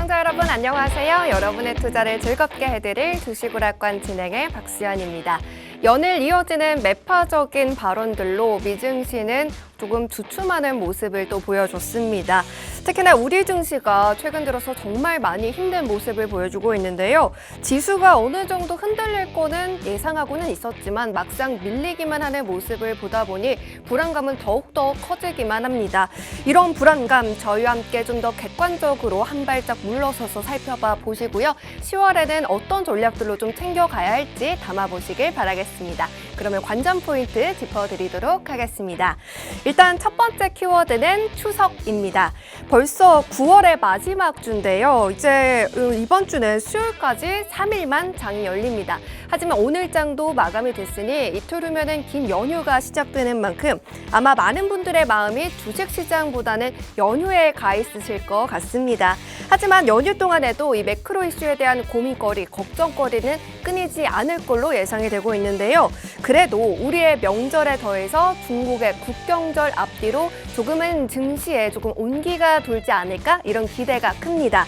시청자 여러분 안녕하세요. 여러분의 투자를 즐겁게 해드릴 주식오락관 진행의 박수연입니다. 연일 이어지는 매파적인 발언들로 미증시는 조금 주춤하는 모습을 또 보여줬습니다. 특히나 우리 증시가 최근 들어서 정말 많이 힘든 모습을 보여주고 있는데요. 지수가 어느 정도 흔들릴 거는 예상하고는 있었지만 막상 밀리기만 하는 모습을 보다 보니 불안감은 더욱더 커지기만 합니다. 이런 불안감 저희와 함께 좀 더 객관적으로 한 발짝 물러서서 살펴봐 보시고요. 10월에는 어떤 전략들로 좀 챙겨가야 할지 담아보시길 바라겠습니다. 그러면 관전 포인트 짚어드리도록 하겠습니다. 일단 첫 번째 키워드는 추석입니다. 벌써 9월의 마지막 주인데요. 이제 이번 주는 수요일까지 3일만 장이 열립니다. 하지만 오늘 장도 마감이 됐으니 이틀 후면은 긴 연휴가 시작되는 만큼 아마 많은 분들의 마음이 주식시장보다는 연휴에 가 있으실 것 같습니다. 하지만 연휴 동안에도 이 매크로 이슈에 대한 고민거리, 걱정거리는 끊이지 않을 걸로 예상이 되고 있는데요. 그래도 우리의 명절에 더해서 중국의 국경절 앞뒤로 조금은 증시에 조금 온기가 돌지 않을까 이런 기대가 큽니다.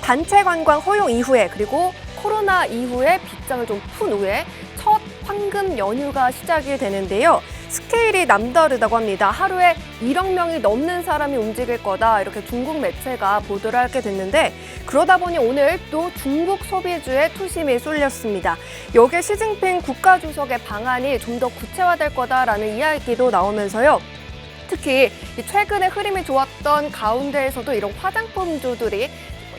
단체 관광 허용 이후에 그리고 코로나 이후에 빗장을 좀 푼 후에 첫 황금 연휴가 시작이 되는데요. 스케일이 남다르다고 합니다. 하루에 1억 명이 넘는 사람이 움직일 거다 이렇게 중국 매체가 보도를 하게 됐는데 그러다 보니 오늘 또 중국 소비주에 투심이 쏠렸습니다. 여기에 시진핑 국가주석의 방안이 좀 더 구체화될 거다라는 이야기도 나오면서요. 특히 최근에 흐름이 좋았던 가운데에서도 이런 화장품주들이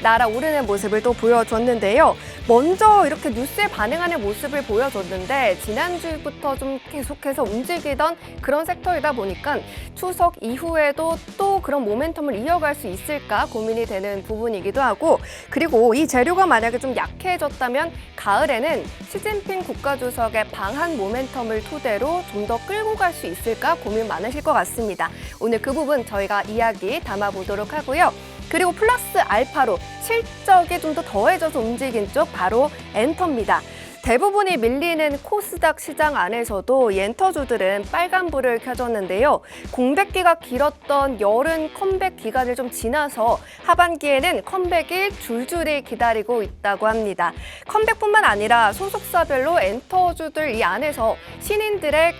날아오르는 모습을 또 보여줬는데요. 먼저 이렇게 뉴스에 반응하는 모습을 보여줬는데 지난주부터 좀 계속해서 움직이던 그런 섹터이다 보니까 추석 이후에도 또 그런 모멘텀을 이어갈 수 있을까 고민이 되는 부분이기도 하고 그리고 이 재료가 만약에 좀 약해졌다면 가을에는 시진핑 국가주석의 방한 모멘텀을 토대로 좀 더 끌고 갈 수 있을까 고민 많으실 것 같습니다. 오늘 그 부분 저희가 이야기 담아보도록 하고요. 그리고 플러스 알파로 실적이 좀 더 더해져서 움직인 쪽 바로 엔터입니다. 대부분이 밀리는 코스닥 시장 안에서도 이 엔터주들은 빨간불을 켜줬는데요. 공백기가 길었던 여름 컴백 기간을 좀 지나서 하반기에는 컴백이 줄줄이 기다리고 있다고 합니다. 컴백뿐만 아니라 소속사별로 엔터주들 이 안에서 신인들의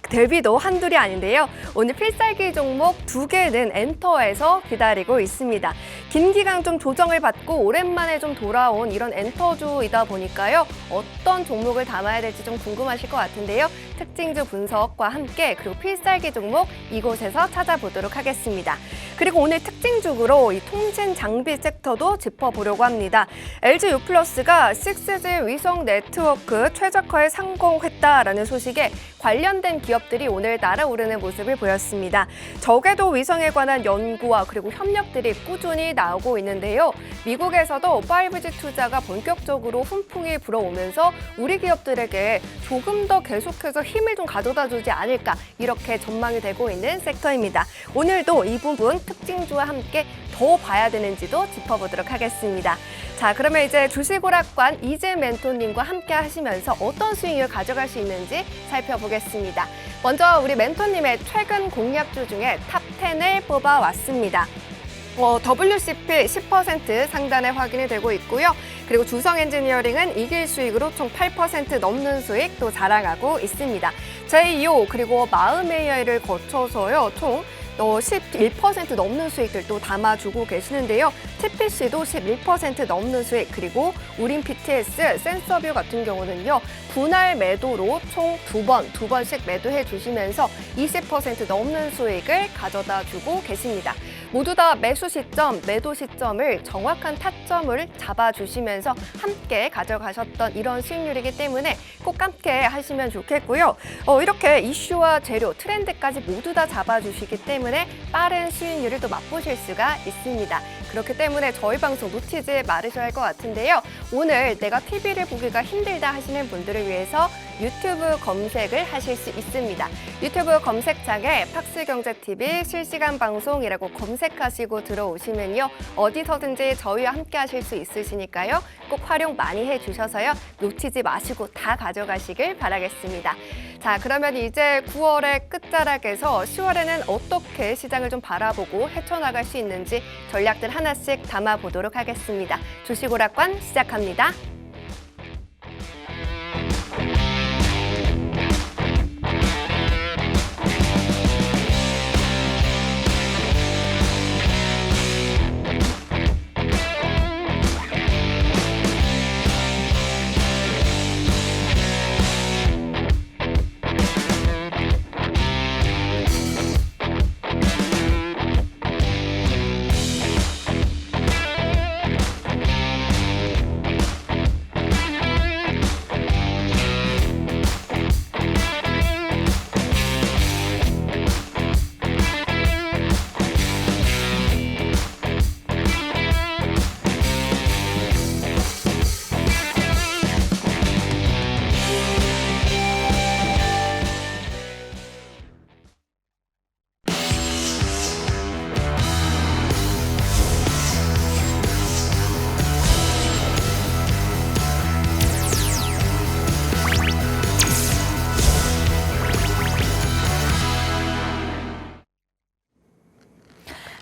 데뷔도 한둘이 아닌데요. 오늘 필살기 종목 2개는 엔터에서 기다리고 있습니다. 긴 기간 좀 조정을 받고 오랜만에 좀 돌아온 이런 엔터주이다 보니까요. 어떤 종목을 담아야 될지 좀 궁금하실 것 같은데요. 특징주 분석과 함께 그리고 필살기 종목 이곳에서 찾아보도록 하겠습니다. 그리고 오늘 특징주로 이 통신 장비 섹터도 짚어보려고 합니다. LG U+가 6G 위성 네트워크 최적화에 성공했다라는 소식에 관련된 기업들이 오늘 날아오르는 모습을 보였습니다. 저궤도 위성에 관한 연구와 그리고 협력들이 꾸준히 나오고 있는데요. 미국에서도 5G 투자가 본격적으로 훈풍이 불어오면서 우리 기업들에게 조금 더 계속해서 힘을 좀 가져다 주지 않을까 이렇게 전망이 되고 있는 섹터입니다. 오늘도 이 부분 특징주와 함께 더 봐야 되는지도 짚어보도록 하겠습니다. 자, 그러면 이제 주식오락관 이재 멘토님과 함께 하시면서 어떤 수익을 가져갈 수 있는지 살펴보겠습니다. 먼저 우리 멘토님의 최근 공략주 중에 탑 10을 뽑아왔습니다. WCP 10% 상단에 확인이 되고 있고요. 그리고 주성 엔지니어링은 이길 수익으로 총 8% 넘는 수익도 자랑하고 있습니다. JEO 그리고 마음 AI를 거쳐서요. 총 11% 넘는 수익들도 담아주고 계시는데요. TPC도 11% 넘는 수익, 그리고 우린 PTS, 센서뷰 같은 경우는요. 분할 매도로 총 두 번씩 매도해 주시면서 20% 넘는 수익을 가져다 주고 계십니다. 모두 다 매수 시점, 매도 시점을 정확한 타점을 잡아주시면서 함께 가져가셨던 이런 수익률이기 때문에 꼭 함께 하시면 좋겠고요. 이렇게 이슈와 재료, 트렌드까지 모두 다 잡아주시기 때문에 빠른 수익률을 또 맛보실 수가 있습니다. 그렇기 때문에 저희 방송 놓치지 말으셔야 할 것 같은데요. 오늘 내가 TV를 보기가 힘들다 하시는 분들을 위해서 유튜브 검색을 하실 수 있습니다. 유튜브 검색창에 팍스경제TV 실시간 방송이라고 검색하시고 들어오시면요. 어디서든지 저희와 함께 하실 수 있으시니까요. 꼭 활용 많이 해주셔서요. 놓치지 마시고 다 가져가시길 바라겠습니다. 자, 그러면 이제 9월의 끝자락에서 10월에는 어떻게 시장을 좀 바라보고 헤쳐나갈 수 있는지 전략들 하나씩 담아보도록 하겠습니다. 주식오락관 시작합니다.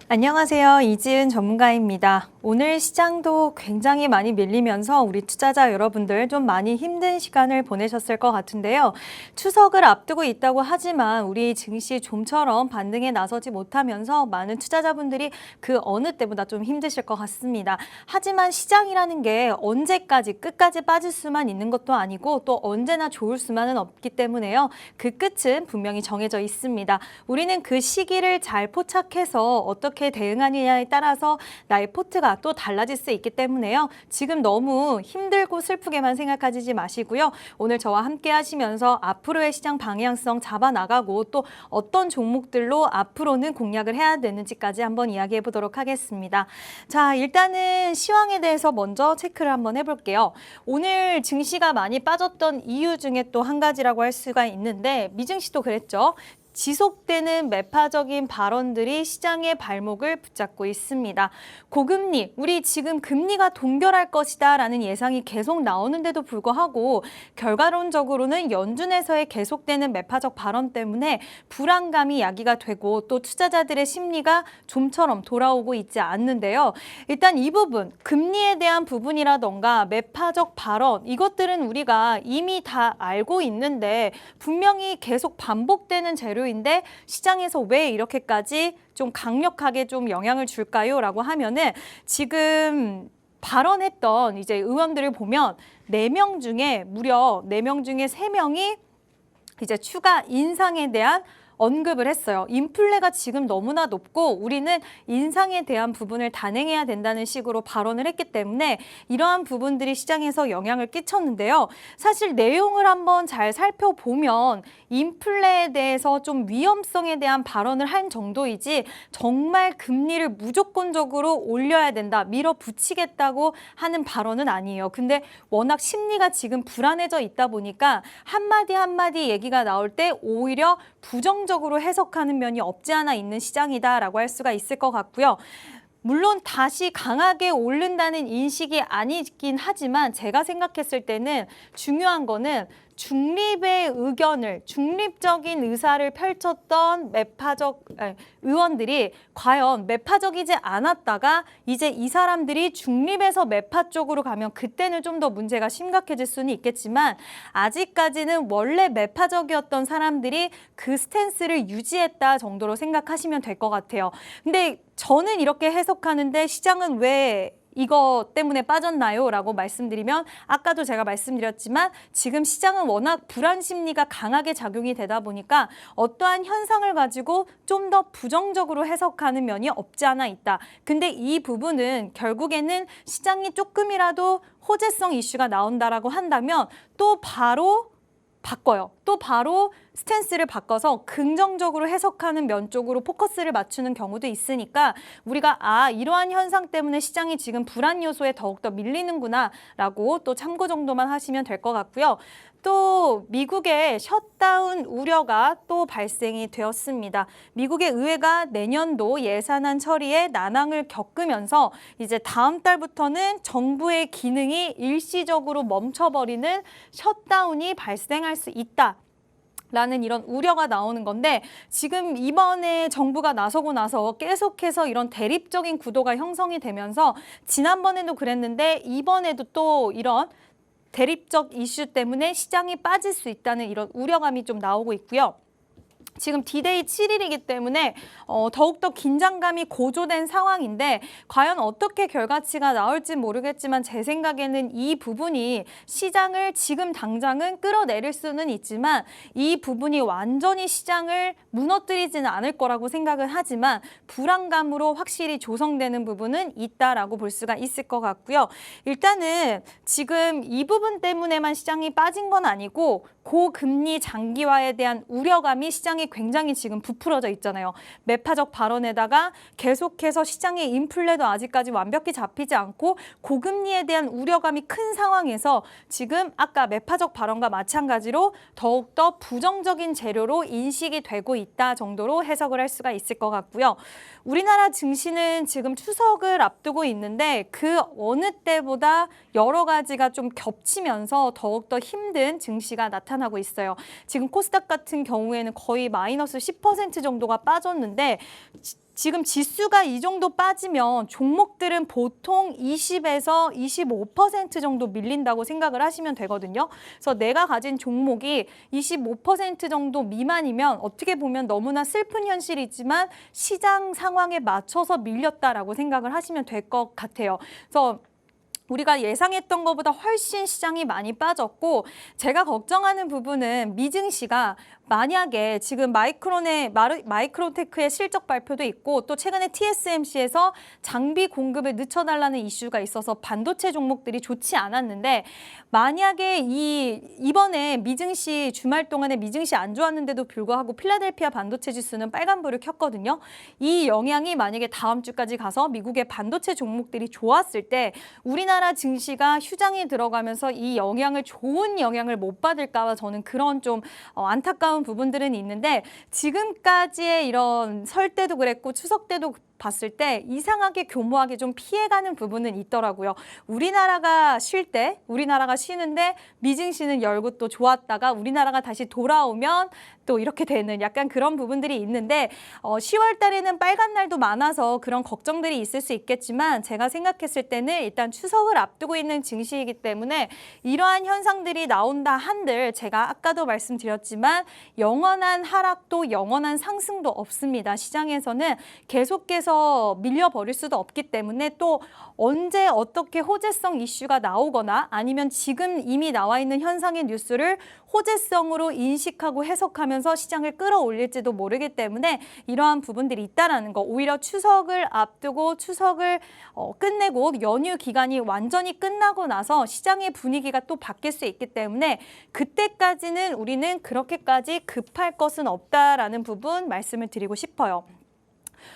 안녕하세요. 이지은 전문가입니다. 오늘 시장도 굉장히 많이 밀리면서 우리 투자자 여러분들 좀 많이 힘든 시간을 보내셨을 것 같은데요. 추석을 앞두고 있다고 하지만 우리 증시 좀처럼 반등에 나서지 못하면서 많은 투자자분들이 그 어느 때보다 좀 힘드실 것 같습니다. 하지만 시장이라는 게 언제까지 끝까지 빠질 수만 있는 것도 아니고 또 언제나 좋을 수만은 없기 때문에요. 그 끝은 분명히 정해져 있습니다. 우리는 그 시기를 잘 포착해서 어떻게 대응하느냐에 따라서 나의 포트가 또 달라질 수 있기 때문에요. 지금 너무 힘들고 슬프게만 생각하지 마시고요. 오늘 저와 함께 하시면서 앞으로의 시장 방향성 잡아나가고 또 어떤 종목들로 앞으로는 공략을 해야 되는지까지 한번 이야기해 보도록 하겠습니다. 자, 일단은 시황에 대해서 먼저 체크를 한번 해볼게요. 오늘 증시가 많이 빠졌던 이유 중에 또 한 가지라고 할 수가 있는데 미증시도 그랬죠. 지속되는 매파적인 발언들이 시장의 발목을 붙잡고 있습니다. 고금리, 우리 지금 금리가 동결할 것이다 라는 예상이 계속 나오는데도 불구하고 결과론적으로는 연준에서의 계속되는 매파적 발언 때문에 불안감이 야기가 되고 또 투자자들의 심리가 좀처럼 돌아오고 있지 않는데요. 일단 이 부분, 금리에 대한 부분이라던가 매파적 발언, 이것들은 우리가 이미 다 알고 있는데 분명히 계속 반복되는 재료 인데 시장에서 왜 이렇게까지 좀 강력하게 좀 영향을 줄까요? 라고 하면은 지금 발언했던 이제 의원들을 보면 4명 중에 무려 4명 중에 3명이 이제 추가 인상에 대한 언급을 했어요. 인플레가 지금 너무나 높고 우리는 인상에 대한 부분을 단행해야 된다는 식으로 발언을 했기 때문에 이러한 부분들이 시장에서 영향을 끼쳤는데요. 사실 내용을 한번 잘 살펴보면 인플레에 대해서 좀 위험성에 대한 발언을 한 정도이지 정말 금리를 무조건적으로 올려야 된다, 밀어붙이겠다고 하는 발언은 아니에요. 근데 워낙 심리가 지금 불안해져 있다 보니까 한마디 한마디 얘기가 나올 때 오히려 부정적으로 해석하는 면이 없지 않아 있는 시장이다라고 할 수가 있을 것 같고요. 물론 다시 강하게 오른다는 인식이 아니긴 하지만 제가 생각했을 때는 중요한 거는 중립의 의견을, 중립적인 의사를 펼쳤던 의원들이 과연 매파적이지 않았다가 이제 이 사람들이 중립에서 매파 쪽으로 가면 그때는 좀 더 문제가 심각해질 수는 있겠지만 아직까지는 원래 매파적이었던 사람들이 그 스탠스를 유지했다 정도로 생각하시면 될 것 같아요. 근데 저는 이렇게 해석하는데 시장은 왜 이거 때문에 빠졌나요? 라고 말씀드리면 아까도 제가 말씀드렸지만 지금 시장은 워낙 불안 심리가 강하게 작용이 되다 보니까 어떠한 현상을 가지고 좀 더 부정적으로 해석하는 면이 없지 않아 있다. 근데 이 부분은 결국에는 시장이 조금이라도 호재성 이슈가 나온다라고 한다면 또 바로 바꿔요. 또 바로 스탠스를 바꿔서 긍정적으로 해석하는 면 쪽으로 포커스를 맞추는 경우도 있으니까 우리가 이러한 현상 때문에 시장이 지금 불안 요소에 더욱더 밀리는구나 라고 또 참고 정도만 하시면 될 것 같고요. 또 미국의 셧다운 우려가 또 발생이 되었습니다. 미국의 의회가 내년도 예산안 처리에 난항을 겪으면서 이제 다음 달부터는 정부의 기능이 일시적으로 멈춰버리는 셧다운이 발생할 수 있다. 라는 이런 우려가 나오는 건데 지금 이번에 정부가 나서고 나서 계속해서 이런 대립적인 구도가 형성이 되면서 지난번에도 그랬는데 이번에도 또 이런 대립적 이슈 때문에 시장이 빠질 수 있다는 이런 우려감이 좀 나오고 있고요. 지금 D-Day 7일이기 때문에 더욱더 긴장감이 고조된 상황인데 과연 어떻게 결과치가 나올지 모르겠지만 제 생각에는 이 부분이 시장을 지금 당장은 끌어내릴 수는 있지만 이 부분이 완전히 시장을 무너뜨리지는 않을 거라고 생각은 하지만 불안감으로 확실히 조성되는 부분은 있다라고 볼 수가 있을 것 같고요. 일단은 지금 이 부분 때문에만 시장이 빠진 건 아니고 고금리 장기화에 대한 우려감이 시장에 굉장히 지금 부풀어져 있잖아요. 매파적 발언에다가 계속해서 시장의 인플레도 아직까지 완벽히 잡히지 않고 고금리에 대한 우려감이 큰 상황에서 지금 아까 매파적 발언과 마찬가지로 더욱더 부정적인 재료로 인식이 되고 있다 정도로 해석을 할 수가 있을 것 같고요. 우리나라 증시는 지금 추석을 앞두고 있는데 그 어느 때보다 여러 가지가 좀 겹치면서 더욱더 힘든 증시가 나타나고 있어요. 지금 코스닥 같은 경우에는 거의 마이너스 10% 정도가 빠졌는데 지금 지수가 이 정도 빠지면 종목들은 보통 20에서 25% 정도 밀린다고 생각을 하시면 되거든요. 그래서 내가 가진 종목이 25% 정도 미만이면 어떻게 보면 너무나 슬픈 현실이지만 시장 상황에 맞춰서 밀렸다라고 생각을 하시면 될 것 같아요. 그래서 우리가 예상했던 것보다 훨씬 시장이 많이 빠졌고 제가 걱정하는 부분은 미증시가 만약에 지금 마이크로테크의 실적 발표도 있고 또 최근에 TSMC에서 장비 공급을 늦춰달라는 이슈가 있어서 반도체 종목들이 좋지 않았는데 만약에 이번에 미증시 주말 동안에 미증시 안 좋았는데도 불구하고 필라델피아 반도체 지수는 빨간불을 켰거든요. 이 영향이 만약에 다음 주까지 가서 미국의 반도체 종목들이 좋았을 때 우리나라 증시가 휴장에 들어가면서 이 영향을 좋은 영향을 못 받을까 봐 저는 그런 좀 안타까운 부분들은 있는데 지금까지의 이런 설 때도 그랬고 추석 때도 봤을 때 이상하게 교모하게 좀 피해가는 부분은 있더라고요. 우리나라가 쉬는데 미증시는 열고 또 좋았다가 우리나라가 다시 돌아오면 또 이렇게 되는 약간 그런 부분들이 있는데 10월 달에는 빨간 날도 많아서 그런 걱정들이 있을 수 있겠지만 제가 생각했을 때는 일단 추석을 앞두고 있는 증시이기 때문에 이러한 현상들이 나온다 한들 제가 아까도 말씀드렸지만 영원한 하락도 영원한 상승도 없습니다. 시장에서는 계속해서 밀려버릴 수도 없기 때문에 또 언제 어떻게 호재성 이슈가 나오거나 아니면 지금 이미 나와 있는 현상의 뉴스를 호재성으로 인식하고 해석하면서 시장을 끌어올릴지도 모르기 때문에 이러한 부분들이 있다라는 거. 오히려 추석을 앞두고 추석을 끝내고 연휴 기간이 완전히 끝나고 나서 시장의 분위기가 또 바뀔 수 있기 때문에 그때까지는 우리는 그렇게까지 급할 것은 없다라는 부분 말씀을 드리고 싶어요.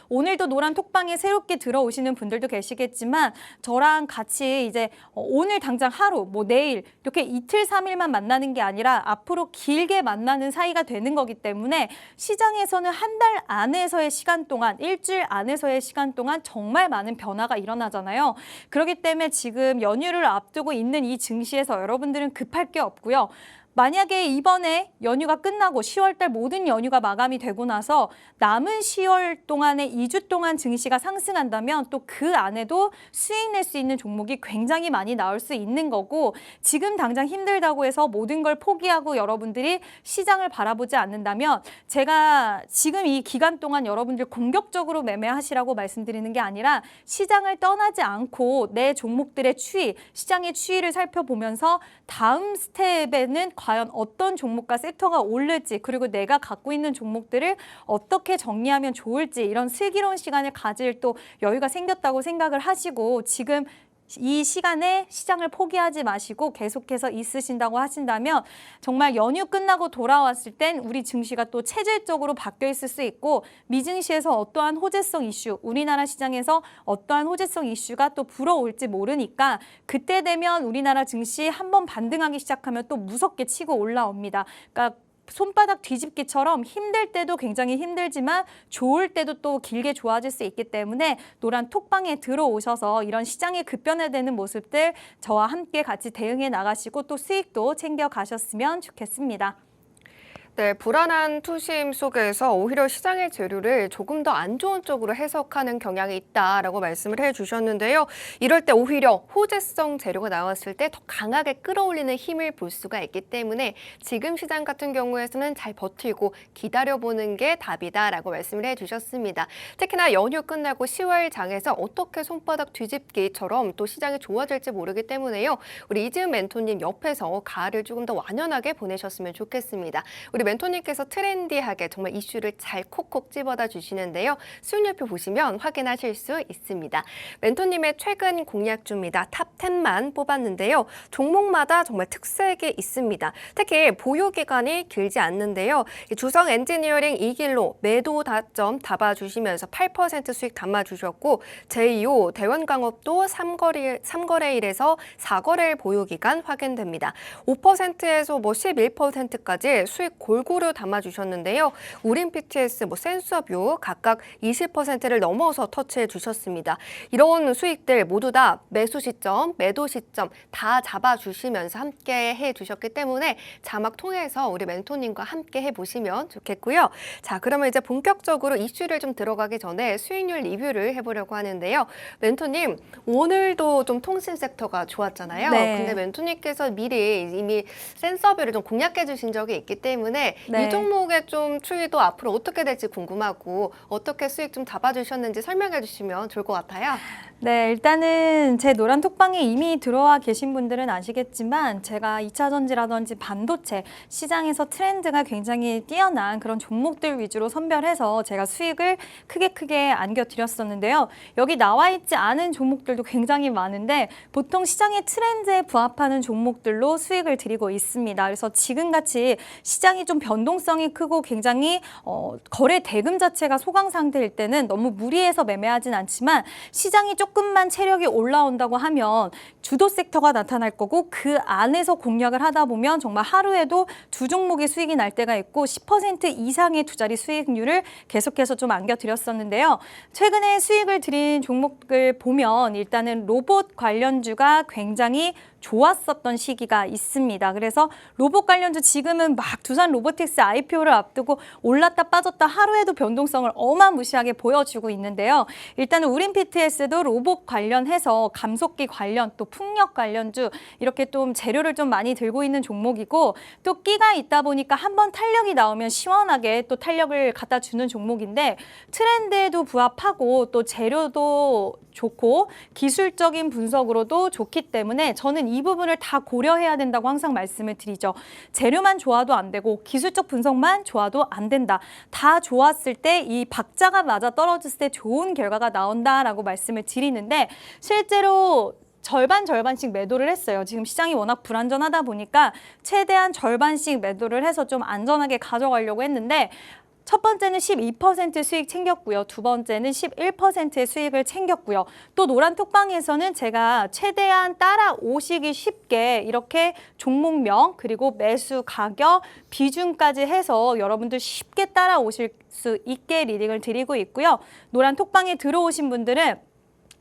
오늘도 노란 톡방에 새롭게 들어오시는 분들도 계시겠지만 저랑 같이 이제 오늘 당장 하루, 내일 이렇게 이틀, 3일만 만나는 게 아니라 앞으로 길게 만나는 사이가 되는 거기 때문에 시장에서는 한 달 안에서의 시간 동안, 일주일 안에서의 시간 동안 정말 많은 변화가 일어나잖아요. 그렇기 때문에 지금 연휴를 앞두고 있는 이 증시에서 여러분들은 급할 게 없고요. 만약에 이번에 연휴가 끝나고 10월 달 모든 연휴가 마감이 되고 나서 남은 10월 동안에 2주 동안 증시가 상승한다면 또 그 안에도 수익 낼 수 있는 종목이 굉장히 많이 나올 수 있는 거고 지금 당장 힘들다고 해서 모든 걸 포기하고 여러분들이 시장을 바라보지 않는다면 제가 지금 이 기간 동안 여러분들 공격적으로 매매하시라고 말씀드리는 게 아니라 시장을 떠나지 않고 내 종목들의 추이, 시장의 추이를 살펴보면서 다음 스텝에는 과연 어떤 종목과 섹터가 오를지 그리고 내가 갖고 있는 종목들을 어떻게 정리하면 좋을지 이런 슬기로운 시간을 가질 또 여유가 생겼다고 생각을 하시고 지금 이 시간에 시장을 포기하지 마시고 계속해서 있으신다고 하신다면 정말 연휴 끝나고 돌아왔을 땐 우리 증시가 또 체질적으로 바뀌어 있을 수 있고 미증시에서 어떠한 호재성 이슈, 우리나라 시장에서 어떠한 호재성 이슈가 또 불어올지 모르니까 그때 되면 우리나라 증시 한번 반등하기 시작하면 또 무섭게 치고 올라옵니다. 그러니까 손바닥 뒤집기처럼 힘들 때도 굉장히 힘들지만 좋을 때도 또 길게 좋아질 수 있기 때문에 노란 톡방에 들어오셔서 이런 시장의 급변화되는 모습들 저와 함께 같이 대응해 나가시고 또 수익도 챙겨 가셨으면 좋겠습니다. 네, 불안한 투심 속에서 오히려 시장의 재료를 조금 더 안 좋은 쪽으로 해석하는 경향이 있다라고 말씀을 해주셨는데요. 이럴 때 오히려 호재성 재료가 나왔을 때 더 강하게 끌어올리는 힘을 볼 수가 있기 때문에 지금 시장 같은 경우에서는 잘 버티고 기다려보는 게 답이다라고 말씀을 해주셨습니다. 특히나 연휴 끝나고 10월 장에서 어떻게 손바닥 뒤집기처럼 또 시장이 좋아질지 모르기 때문에요. 우리 이지은 멘토님 옆에서 가을을 조금 더 완연하게 보내셨으면 좋겠습니다. 우리 멘토님께서 트렌디하게 정말 이슈를 잘 콕콕 집어다 주시는데요. 수익률표 보시면 확인하실 수 있습니다. 멘토님의 최근 공략주입니다. 탑 10만 뽑았는데요. 종목마다 정말 특색이 있습니다. 특히 보유 기간이 길지 않는데요. 주성 엔지니어링 2길로 매도 다점 담아주시면서 8% 수익 담아주셨고 제2호 대원강업도 3거래일에서 4거래일 보유 기간 확인됩니다. 5%에서 11%까지 수익 골고루 담아주셨는데요. 우린 PTS, 센서뷰 각각 20%를 넘어서 터치해 주셨습니다. 이런 수익들 모두 다 매수 시점, 매도 시점 다 잡아주시면서 함께 해주셨기 때문에 자막 통해서 우리 멘토님과 함께 해보시면 좋겠고요. 자, 그러면 이제 본격적으로 이슈를 좀 들어가기 전에 수익률 리뷰를 해보려고 하는데요. 멘토님, 오늘도 좀 통신 섹터가 좋았잖아요. 네. 근데 멘토님께서 미리 이미 센서뷰를 좀 공략해 주신 적이 있기 때문에 네. 이 종목의 좀 추이도 앞으로 어떻게 될지 궁금하고 어떻게 수익 좀 잡아주셨는지 설명해 주시면 좋을 것 같아요. 네, 일단은 제 노란 톡방에 이미 들어와 계신 분들은 아시겠지만 제가 2차 전지라든지 반도체 시장에서 트렌드가 굉장히 뛰어난 그런 종목들 위주로 선별해서 제가 수익을 크게 안겨드렸었는데요. 여기 나와 있지 않은 종목들도 굉장히 많은데 보통 시장의 트렌드에 부합하는 종목들로 수익을 드리고 있습니다. 그래서 지금같이 시장이 좀 변동성이 크고 굉장히 거래 대금 자체가 소강 상태일 때는 너무 무리해서 매매하진 않지만 시장이 조금만 체력이 올라온다고 하면 주도 섹터가 나타날 거고 그 안에서 공략을 하다 보면 정말 하루에도 두 종목의 수익이 날 때가 있고 10% 이상의 두 자리 수익률을 계속해서 좀 안겨드렸었는데요. 최근에 수익을 드린 종목을 보면 일단은 로봇 관련주가 굉장히 좋았었던 시기가 있습니다. 그래서 로봇 관련주 지금은 막 두산 로보틱스 IPO를 앞두고 올랐다 빠졌다 하루에도 변동성을 어마무시하게 보여주고 있는데요. 일단은 우린 PTS도 로봇 관련해서 감속기 관련 또 풍력 관련주 이렇게 좀 재료를 좀 많이 들고 있는 종목이고 또 끼가 있다 보니까 한번 탄력이 나오면 시원하게 또 탄력을 갖다 주는 종목인데 트렌드에도 부합하고 또 재료도 좋고 기술적인 분석으로도 좋기 때문에 저는 이 부분을 다 고려해야 된다고 항상 말씀을 드리죠. 재료만 좋아도 안 되고 기술적 분석만 좋아도 안 된다. 다 좋았을 때 이 박자가 맞아 떨어졌을 때 좋은 결과가 나온다라고 말씀을 드리는데 실제로 절반씩 매도를 했어요. 지금 시장이 워낙 불안전하다 보니까 최대한 절반씩 매도를 해서 좀 안전하게 가져가려고 했는데 첫 번째는 12% 수익 챙겼고요. 두 번째는 11%의 수익을 챙겼고요. 또 노란 톡방에서는 제가 최대한 따라오시기 쉽게 이렇게 종목명 그리고 매수 가격 비중까지 해서 여러분들 쉽게 따라오실 수 있게 리딩을 드리고 있고요. 노란 톡방에 들어오신 분들은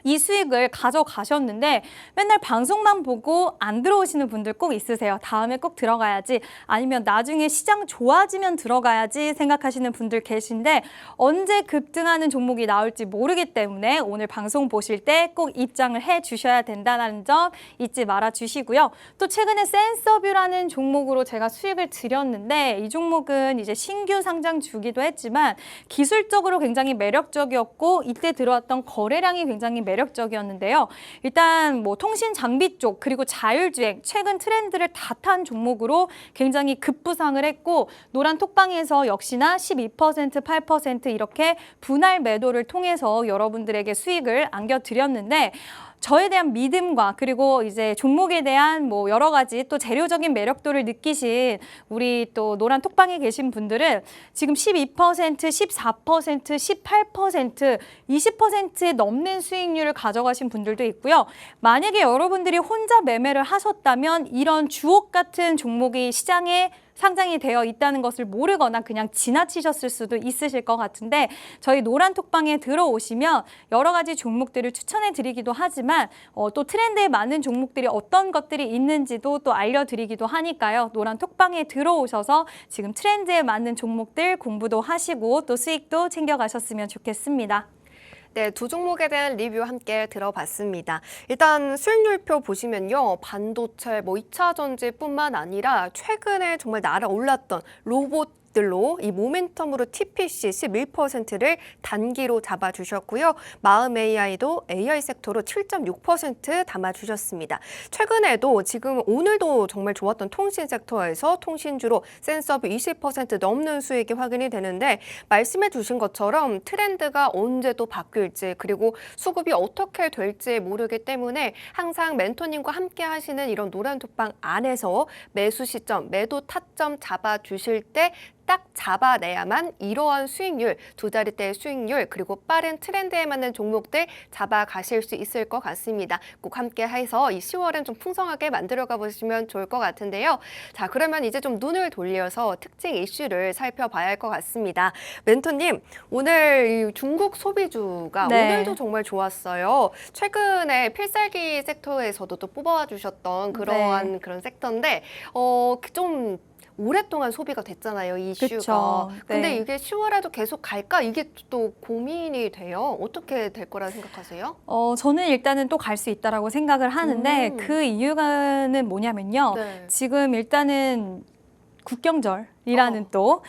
이 수익을 가져가셨는데 맨날 방송만 보고 안 들어오시는 분들 꼭 있으세요. 다음에 꼭 들어가야지 아니면 나중에 시장 좋아지면 들어가야지 생각하시는 분들 계신데 언제 급등하는 종목이 나올지 모르기 때문에 오늘 방송 보실 때 꼭 입장을 해 주셔야 된다는 점 잊지 말아 주시고요. 또 최근에 센서뷰라는 종목으로 제가 수익을 드렸는데 이 종목은 이제 신규 상장 주기도 했지만 기술적으로 굉장히 매력적이었고 이때 들어왔던 거래량이 굉장히 매력적이었는데요. 일단 통신 장비 쪽 그리고 자율주행 최근 트렌드를 다 탄 종목으로 굉장히 급부상을 했고 노란 톡방에서 역시나 12%, 8% 이렇게 분할 매도를 통해서 여러분들에게 수익을 안겨드렸는데 저에 대한 믿음과 그리고 이제 종목에 대한 뭐 여러 가지 또 재료적인 매력도를 느끼신 우리 또 노란 톡방에 계신 분들은 지금 12%, 14%, 18%, 20%에 넘는 수익률을 가져가신 분들도 있고요. 만약에 여러분들이 혼자 매매를 하셨다면 이런 주옥 같은 종목이 시장에 상장이 되어 있다는 것을 모르거나 그냥 지나치셨을 수도 있으실 것 같은데 저희 노란 톡방에 들어오시면 여러 가지 종목들을 추천해 드리기도 하지만 또 트렌드에 맞는 종목들이 어떤 것들이 있는지도 또 알려드리기도 하니까요. 노란 톡방에 들어오셔서 지금 트렌드에 맞는 종목들 공부도 하시고 또 수익도 챙겨가셨으면 좋겠습니다. 네, 두 종목에 대한 리뷰 함께 들어봤습니다. 일단 수익률표 보시면요. 반도체, 2차 전지뿐만 아니라 최근에 정말 날아올랐던 로봇 들로 이 모멘텀으로 TPC 11%를 단기로 잡아주셨고요. 마음 AI도 AI 섹터로 7.6% 담아주셨습니다. 최근에도 지금 오늘도 정말 좋았던 통신 섹터에서 통신주로 센서비 20% 넘는 수익이 확인이 되는데 말씀해 주신 것처럼 트렌드가 언제 또 바뀔지 그리고 수급이 어떻게 될지 모르기 때문에 항상 멘토님과 함께 하시는 이런 노란 톡방 안에서 매수 시점, 매도 타점 잡아주실 때 딱 잡아내야만 이러한 수익률, 두 자릿대의 수익률 그리고 빠른 트렌드에 맞는 종목들 잡아가실 수 있을 것 같습니다. 꼭 함께 해서 이 10월은 좀 풍성하게 만들어가 보시면 좋을 것 같은데요. 자, 그러면 이제 좀 눈을 돌려서 특징 이슈를 살펴봐야 할 것 같습니다. 멘토님, 오늘 이 중국 소비주가 네. 오늘도 정말 좋았어요. 최근에 필살기 섹터에서도 또 뽑아와 주셨던 그러한 그런 섹터인데 좀 오랫동안 소비가 됐잖아요, 이 이슈가. 그쵸. 근데 네. 이게 10월에도 계속 갈까? 이게 또 고민이 돼요. 어떻게 될 거라 생각하세요? 저는 일단은 또 갈 수 있다라고 생각을 하는데 그 이유는 뭐냐면요. 네. 지금 일단은 국경절이라는 또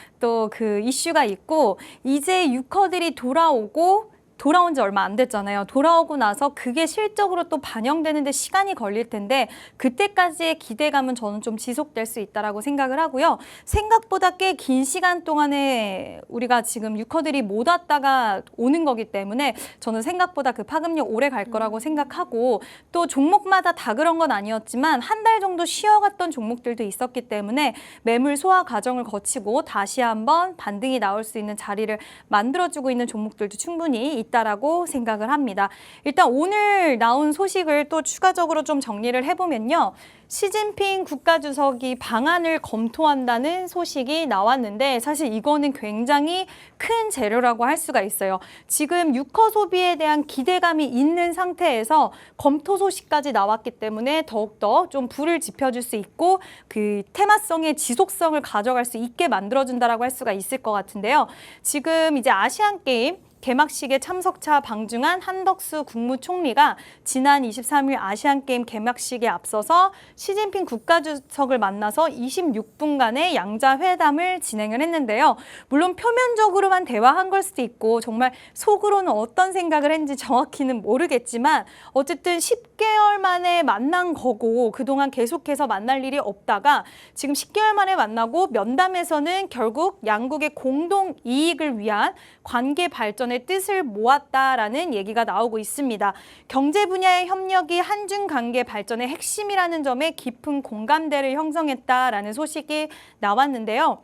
그 이슈가 있고 이제 유커들이 돌아온 지 얼마 안 됐잖아요. 돌아오고 나서 그게 실적으로 또 반영되는데 시간이 걸릴 텐데 그때까지의 기대감은 저는 좀 지속될 수 있다라고 생각을 하고요. 생각보다 꽤 긴 시간 동안에 우리가 지금 유커들이 못 왔다가 오는 거기 때문에 저는 생각보다 그 파급력 오래 갈 거라고 생각하고 또 종목마다 다 그런 건 아니었지만 한 달 정도 쉬어갔던 종목들도 있었기 때문에 매물 소화 과정을 거치고 다시 한번 반등이 나올 수 있는 자리를 만들어주고 있는 종목들도 충분히 있다라고 생각을 합니다. 일단 오늘 나온 소식을 또 추가적으로 좀 정리를 해보면요. 시진핑 국가주석이 방안을 검토한다는 소식이 나왔는데 사실 이거는 굉장히 큰 재료라고 할 수가 있어요. 지금 유커 소비에 대한 기대감이 있는 상태에서 검토 소식까지 나왔기 때문에 더욱더 좀 불을 지펴줄 수 있고 그 테마성의 지속성을 가져갈 수 있게 만들어준다라고 할 수가 있을 것 같은데요. 지금 이제 아시안게임 개막식에 참석차 방중한 한덕수 국무총리가 지난 23일 아시안게임 개막식에 앞서서 시진핑 국가주석을 만나서 26분간의 양자회담을 진행을 했는데요. 물론 표면적으로만 대화한 걸 수도 있고 정말 속으로는 어떤 생각을 했는지 정확히는 모르겠지만 어쨌든 10개월 만에 만난 거고 그동안 계속해서 만날 일이 없다가 지금 10개월 만에 만나고 면담에서는 결국 양국의 공동 이익을 위한 관계 발전의 뜻을 모았다라는 얘기가 나오고 있습니다. 경제 분야의 협력이 한중 관계 발전의 핵심이라는 점에 깊은 공감대를 형성했다라는 소식이 나왔는데요.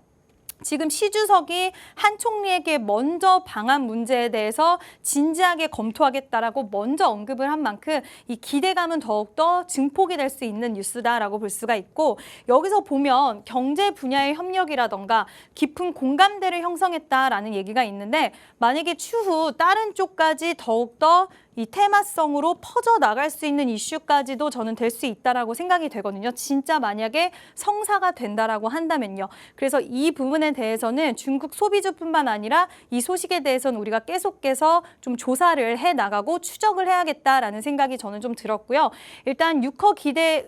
지금 시 주석이 한 총리에게 먼저 방한 문제에 대해서 진지하게 검토하겠다라고 먼저 언급을 한 만큼 이 기대감은 더욱더 증폭이 될 수 있는 뉴스다라고 볼 수가 있고 여기서 보면 경제 분야의 협력이라던가 깊은 공감대를 형성했다라는 얘기가 있는데 만약에 추후 다른 쪽까지 더욱더 이 테마성으로 퍼져나갈 수 있는 이슈까지도 저는 될 수 있다라고 생각이 되거든요. 진짜 만약에 성사가 된다라고 한다면요. 그래서 이 부분에 대해서는 중국 소비주뿐만 아니라 이 소식에 대해서는 우리가 계속해서 좀 조사를 해나가고 추적을 해야겠다라는 생각이 저는 좀 들었고요. 일단 유커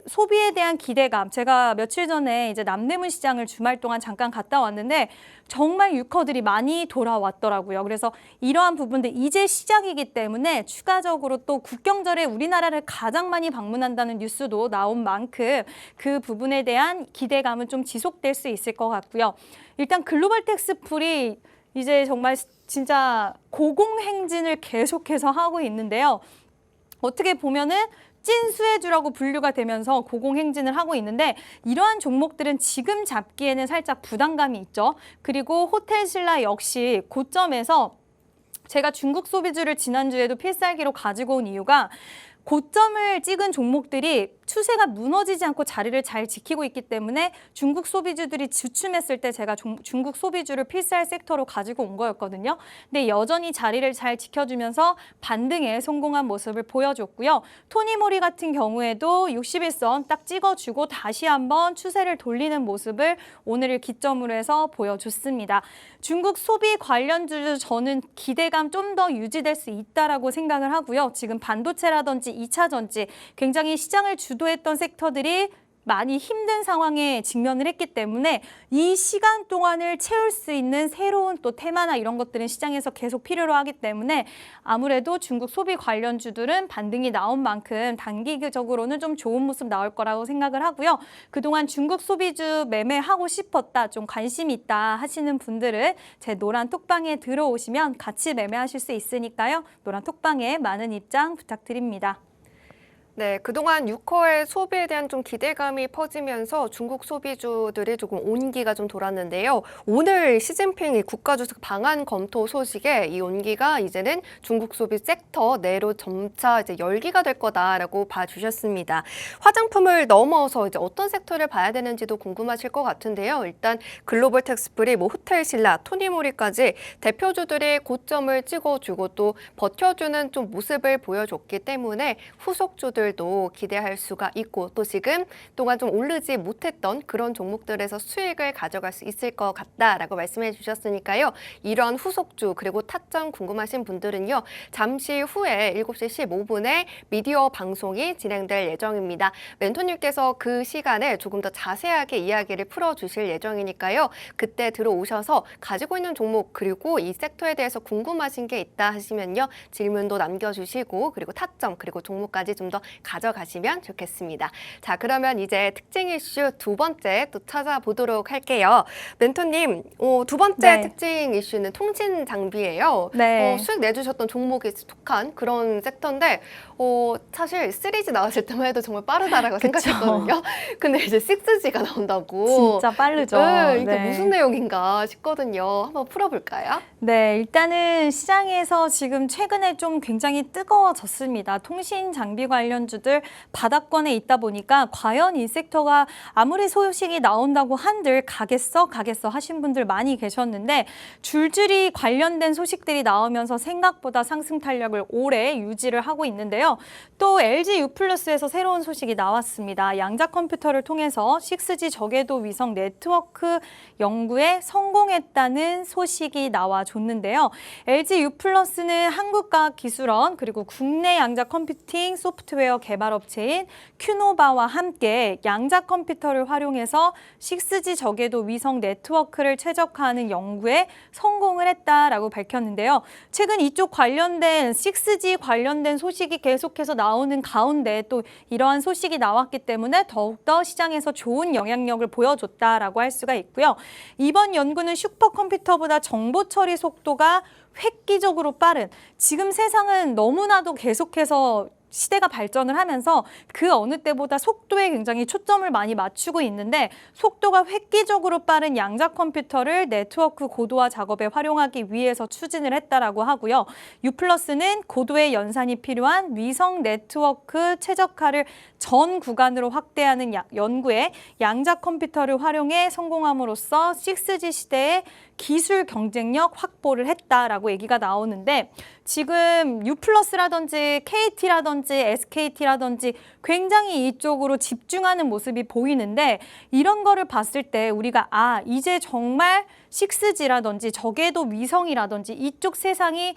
소비에 대한 기대감. 제가 며칠 전에 이제 남대문 시장을 주말 동안 잠깐 갔다 왔는데 정말 유커들이 많이 돌아왔더라고요. 그래서 이러한 부분들 이제 시작이기 때문에 추가적으로 또 국경절에 우리나라를 가장 많이 방문한다는 뉴스도 나온 만큼 그 부분에 대한 기대감은 좀 지속될 수 있을 것 같고요. 일단 글로벌 텍스풀이 이제 정말 진짜 고공행진을 계속해서 하고 있는데요. 어떻게 보면은 찐수혜주라고 분류가 되면서 고공행진을 하고 있는데 이러한 종목들은 지금 잡기에는 살짝 부담감이 있죠. 그리고 호텔신라 역시 고점에서 제가 중국 소비주를 지난주에도 필살기로 가지고 온 이유가 고점을 찍은 종목들이 추세가 무너지지 않고 자리를 잘 지키고 있기 때문에 중국 소비주들이 주춤했을 때 제가 중국 소비주를 필살 섹터로 가지고 온 거였거든요. 근데 여전히 자리를 잘 지켜주면서 반등에 성공한 모습을 보여줬고요. 토니모리 같은 경우에도 61선 딱 찍어주고 다시 한번 추세를 돌리는 모습을 오늘을 기점으로 해서 보여줬습니다. 중국 소비 관련주 저는 기대감 좀 더 유지될 수 있다라고 생각을 하고요. 지금 반도체라든지 2차 전지 굉장히 시장을 주도했던 섹터들이 많이 힘든 상황에 직면을 했기 때문에 이 시간 동안을 채울 수 있는 새로운 또 테마나 이런 것들은 시장에서 계속 필요로 하기 때문에 아무래도 중국 소비 관련주들은 반등이 나온 만큼 단기적으로는 좀 좋은 모습 나올 거라고 생각을 하고요. 그동안 중국 소비주 매매하고 싶었다, 좀 관심 있다 하시는 분들은 제 노란 톡방에 들어오시면 같이 매매하실 수 있으니까요. 노란 톡방에 많은 입장 부탁드립니다. 네, 그동안 유커의 소비에 대한 좀 기대감이 퍼지면서 중국 소비주들이 조금 온기가 좀 돌았는데요. 오늘 시진핑이 국가주석 방안 검토 소식에 이 온기가 이제는 중국 소비 섹터 내로 점차 이제 열기가 될 거다라고 봐주셨습니다. 화장품을 넘어서 이제 어떤 섹터를 봐야 되는지도 궁금하실 것 같은데요. 일단 글로벌 텍스프리, 호텔신라, 토니모리까지 대표주들이 고점을 찍어주고 또 버텨주는 좀 모습을 보여줬기 때문에 후속주들 도 기대할 수가 있고 또 지금 동안 좀 오르지 못했던 그런 종목들에서 수익을 가져갈 수 있을 것 같다라고 말씀해 주셨으니까요. 이런 후속주 그리고 타점 궁금하신 분들은요. 잠시 후에 7시 15분에 미디어 방송이 진행될 예정입니다. 멘토님께서 그 시간에 조금 더 자세하게 이야기를 풀어주실 예정이니까요. 그때 들어오셔서 가지고 있는 종목 그리고 이 섹터에 대해서 궁금하신 게 있다 하시면요. 질문도 남겨주시고 그리고 타점 그리고 종목까지 좀 더 가져가시면 좋겠습니다. 자, 그러면 이제 특징 이슈 두 번째 또 찾아보도록 할게요. 멘토님, 두 번째 네. 특징 이슈는 통신 장비예요. 네. 수익 내주셨던 종목에 속한 그런 섹터인데 사실 3G 나왔을 때만 해도 정말 빠르다라고 그쵸. 생각했거든요. 근데 이제 6G가 나온다고. 진짜 빠르죠. 네, 이게 네. 무슨 내용인가 싶거든요. 한번 풀어볼까요? 네, 일단은 시장에서 지금 최근에 좀 굉장히 뜨거워졌습니다. 통신 장비 관련주들 바닥권에 있다 보니까 과연 이 섹터가 아무리 소식이 나온다고 한들 가겠어 하신 분들 많이 계셨는데 줄줄이 관련된 소식들이 나오면서 생각보다 상승 탄력을 오래 유지를 하고 있는데요. 또 LG U+에서 새로운 소식이 나왔습니다. 양자 컴퓨터를 통해서 6G 저궤도 위성 네트워크 연구에 성공했다는 소식이 나와줬는데요. LG U+는 한국과학기술원 그리고 국내 양자 컴퓨팅 소프트웨어 개발업체인 큐노바와 함께 양자 컴퓨터를 활용해서 6G 저궤도 위성 네트워크를 최적화하는 연구에 성공을 했다라고 밝혔는데요. 최근 이쪽 관련된 6G 관련된 소식이 계속해서 나오는 가운데 또 이러한 소식이 나왔기 때문에 더욱더 시장에서 좋은 영향력을 보여줬다라고 할 수가 있고요. 이번 연구는 슈퍼컴퓨터보다 정보 처리 속도가 획기적으로 빠른, 지금 세상은 너무나도 계속해서 시대가 발전을 하면서 그 어느 때보다 속도에 굉장히 초점을 많이 맞추고 있는데 속도가 획기적으로 빠른 양자 컴퓨터를 네트워크 고도화 작업에 활용하기 위해서 추진을 했다라고 하고요. U+는 고도의 연산이 필요한 위성 네트워크 최적화를 전 구간으로 확대하는 연구에 양자 컴퓨터를 활용해 성공함으로써 6G 시대의 기술 경쟁력 확보를 했다라고 얘기가 나오는데 지금 U+라든지 KT라든지 SKT라든지 굉장히 이쪽으로 집중하는 모습이 보이는데 이런 거를 봤을 때 우리가 이제 정말 6G라든지 저궤도 위성이라든지 이쪽 세상이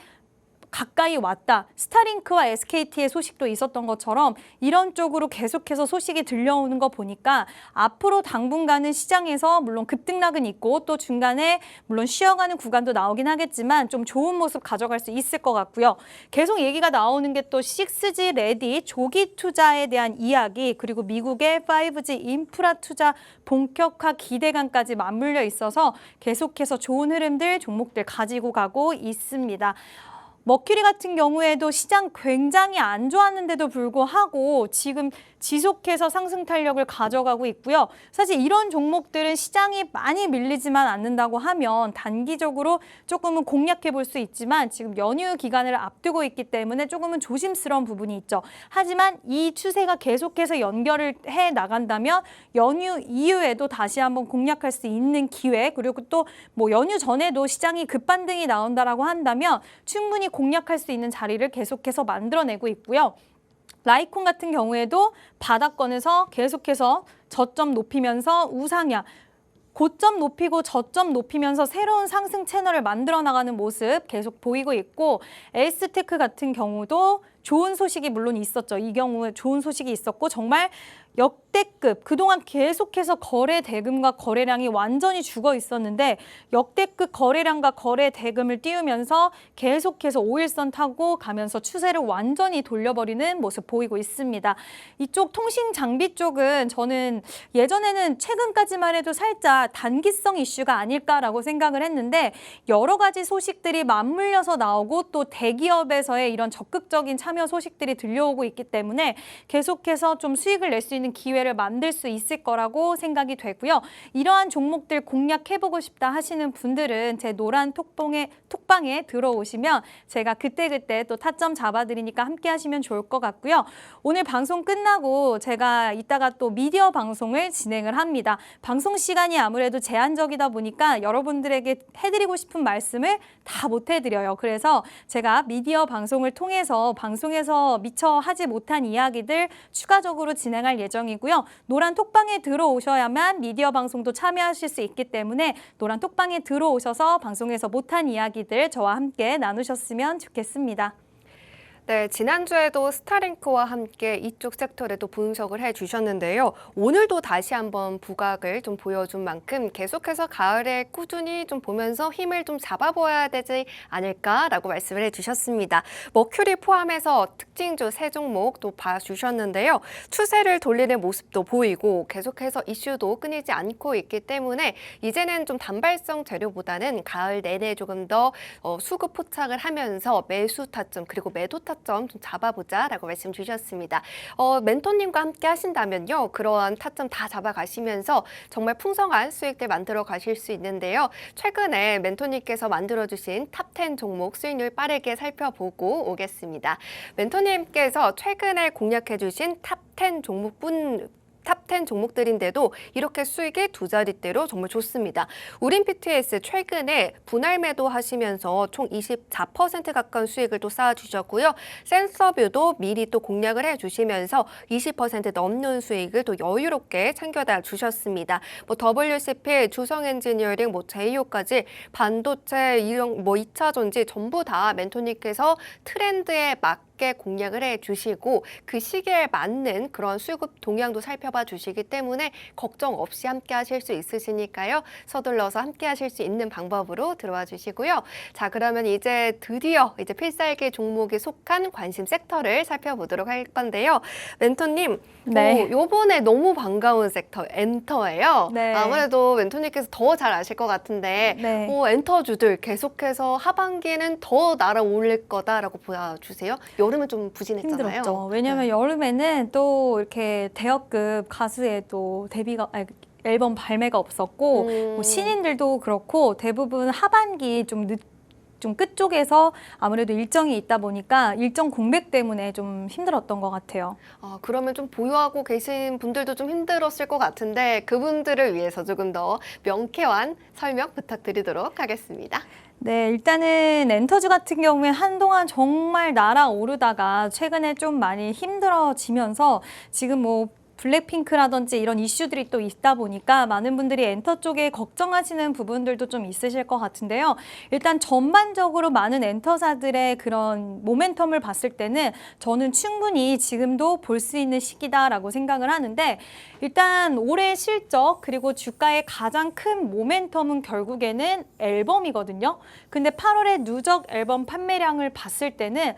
가까이 왔다. 스타링크와 SKT의 소식도 있었던 것처럼 이런 쪽으로 계속해서 소식이 들려오는 거 보니까 앞으로 당분간은 시장에서 물론 급등락은 있고 또 중간에 물론 쉬어가는 구간도 나오긴 하겠지만 좀 좋은 모습 가져갈 수 있을 것 같고요. 계속 얘기가 나오는 게 또 6G 레디 조기 투자에 대한 이야기 그리고 미국의 5G 인프라 투자 본격화 기대감까지 맞물려 있어서 계속해서 좋은 흐름들 종목들 가지고 가고 있습니다. 머큐리 같은 경우에도 시장 굉장히 안 좋았는데도 불구하고 지금 지속해서 상승 탄력을 가져가고 있고요. 사실 이런 종목들은 시장이 많이 밀리지만 않는다고 하면 단기적으로 조금은 공략해 볼 수 있지만 지금 연휴 기간을 앞두고 있기 때문에 조금은 조심스러운 부분이 있죠. 하지만 이 추세가 계속해서 연결을 해 나간다면 연휴 이후에도 다시 한번 공략할 수 있는 기회, 그리고 또 뭐 연휴 전에도 시장이 급반등이 나온다라고 한다면 충분히 공략할 수 있는 자리를 계속해서 만들어내고 있고요. 라이콘 같은 경우에도 바닥권에서 계속해서 저점 높이면서 우상향, 고점 높이고 저점 높이면서 새로운 상승 채널을 만들어 나가는 모습 계속 보이고 있고, 에스테크 같은 경우도 좋은 소식이 물론 있었죠. 이 경우에 좋은 소식이 있었고 정말 역대급, 그동안 계속해서 거래 대금과 거래량이 완전히 죽어 있었는데 역대급 거래량과 거래 대금을 띄우면서 계속해서 5일선 타고 가면서 추세를 완전히 돌려버리는 모습 보이고 있습니다. 이쪽 통신 장비 쪽은 저는 예전에는 최근까지만 해도 살짝 단기성 이슈가 아닐까라고 생각을 했는데 여러 가지 소식들이 맞물려서 나오고 또 대기업에서의 이런 적극적인 참여 소식들이 들려오고 있기 때문에 계속해서 좀 수익을 낼 수 있는 기회를 만들 수 있을 거라고 생각이 되고요. 이러한 종목들 공략해보고 싶다 하시는 분들은 제 노란 톡방에 들어오시면 제가 그때그때 또 타점 잡아드리니까 함께 하시면 좋을 것 같고요. 오늘 방송 끝나고 제가 이따가 또 미디어 방송을 진행을 합니다. 방송 시간이 아무래도 제한적이다 보니까 여러분들에게 해드리고 싶은 말씀을 다 못 해드려요. 그래서 제가 미디어 방송을 통해서 방송에서 미처 하지 못한 이야기들 추가적으로 진행할 예정이고요. 노란 톡방에 들어오셔야만 미디어 방송도 참여하실 수 있기 때문에 노란 톡방에 들어오셔서 방송에서 못한 이야기들 저와 함께 나누셨으면 좋겠습니다. 네, 지난주에도 스타링크와 함께 이쪽 섹터를 또 분석을 해주셨는데요. 오늘도 다시 한번 부각을 좀 보여준 만큼 계속해서 가을에 꾸준히 좀 보면서 힘을 좀 잡아보아야 되지 않을까라고 말씀을 해주셨습니다. 머큐리 포함해서 특징주 세 종목 또 봐주셨는데요. 추세를 돌리는 모습도 보이고 계속해서 이슈도 끊이지 않고 있기 때문에 이제는 좀 단발성 재료보다는 가을 내내 조금 더 수급 포착을 하면서 매수 타점 그리고 매도 타점 좀 잡아보자라고 말씀 주셨습니다. 멘토님과 함께 하신다면요. 그러한 타점 다 잡아가시면서 정말 풍성한 수익들 만들어 가실 수 있는데요. 최근에 멘토님께서 만들어주신 탑10 종목 수익률 빠르게 살펴보고 오겠습니다. 멘토님께서 최근에 공략해주신 탑10 탑10 종목들인데도 이렇게 수익이 두 자릿대로 정말 좋습니다. 우린 PTS 최근에 분할 매도 하시면서 총 24% 가까운 수익을 또 쌓아주셨고요. 센서뷰도 미리 또 공략을 해주시면서 20% 넘는 수익을 또 여유롭게 챙겨다 주셨습니다. 뭐 WCP, 주성엔지니어링, 뭐 제이오까지 반도체, 이런 뭐 2차 전지 전부 다 멘토님께서 트렌드에 맞게 공략을 해주시고 그 시기에 맞는 그런 수급 동향도 살펴봐 주시기 때문에 걱정 없이 함께 하실 수 있으시니까요. 서둘러서 함께 하실 수 있는 방법으로 들어와 주시고요. 자, 그러면 이제 드디어 이제 필살기 종목에 속한 관심 섹터를 살펴보도록 할 건데요. 멘토님, 네. 요번에 너무 반가운 sek터 엔터예요. 네. 아무래도 멘토님께서 더 잘 아실 것 같은데 네. 엔터주들 계속해서 하반기는 더 날아올릴 거다라고 보여주세요. 여름은 좀 부진했잖아요. 힘들었죠. 왜냐하면 여름에는 또 이렇게 대역급 가수의 또 앨범 발매가 없었고 뭐 신인들도 그렇고 대부분 하반기 좀 끝쪽에서 아무래도 일정이 있다 보니까 일정 공백 때문에 좀 힘들었던 것 같아요. 그러면 좀 보유하고 계신 분들도 좀 힘들었을 것 같은데 그분들을 위해서 조금 더 명쾌한 설명 부탁드리도록 하겠습니다. 네, 일단은 엔터주 같은 경우에 한동안 정말 날아오르다가 최근에 좀 많이 힘들어지면서 지금 뭐 블랙핑크라든지 이런 이슈들이 또 있다 보니까 많은 분들이 엔터 쪽에 걱정하시는 부분들도 좀 있으실 것 같은데요. 일단 전반적으로 많은 엔터사들의 그런 모멘텀을 봤을 때는 저는 충분히 지금도 볼 수 있는 시기다라고 생각을 하는데 일단 올해 실적 그리고 주가의 가장 큰 모멘텀은 결국에는 앨범이거든요. 근데 8월에 누적 앨범 판매량을 봤을 때는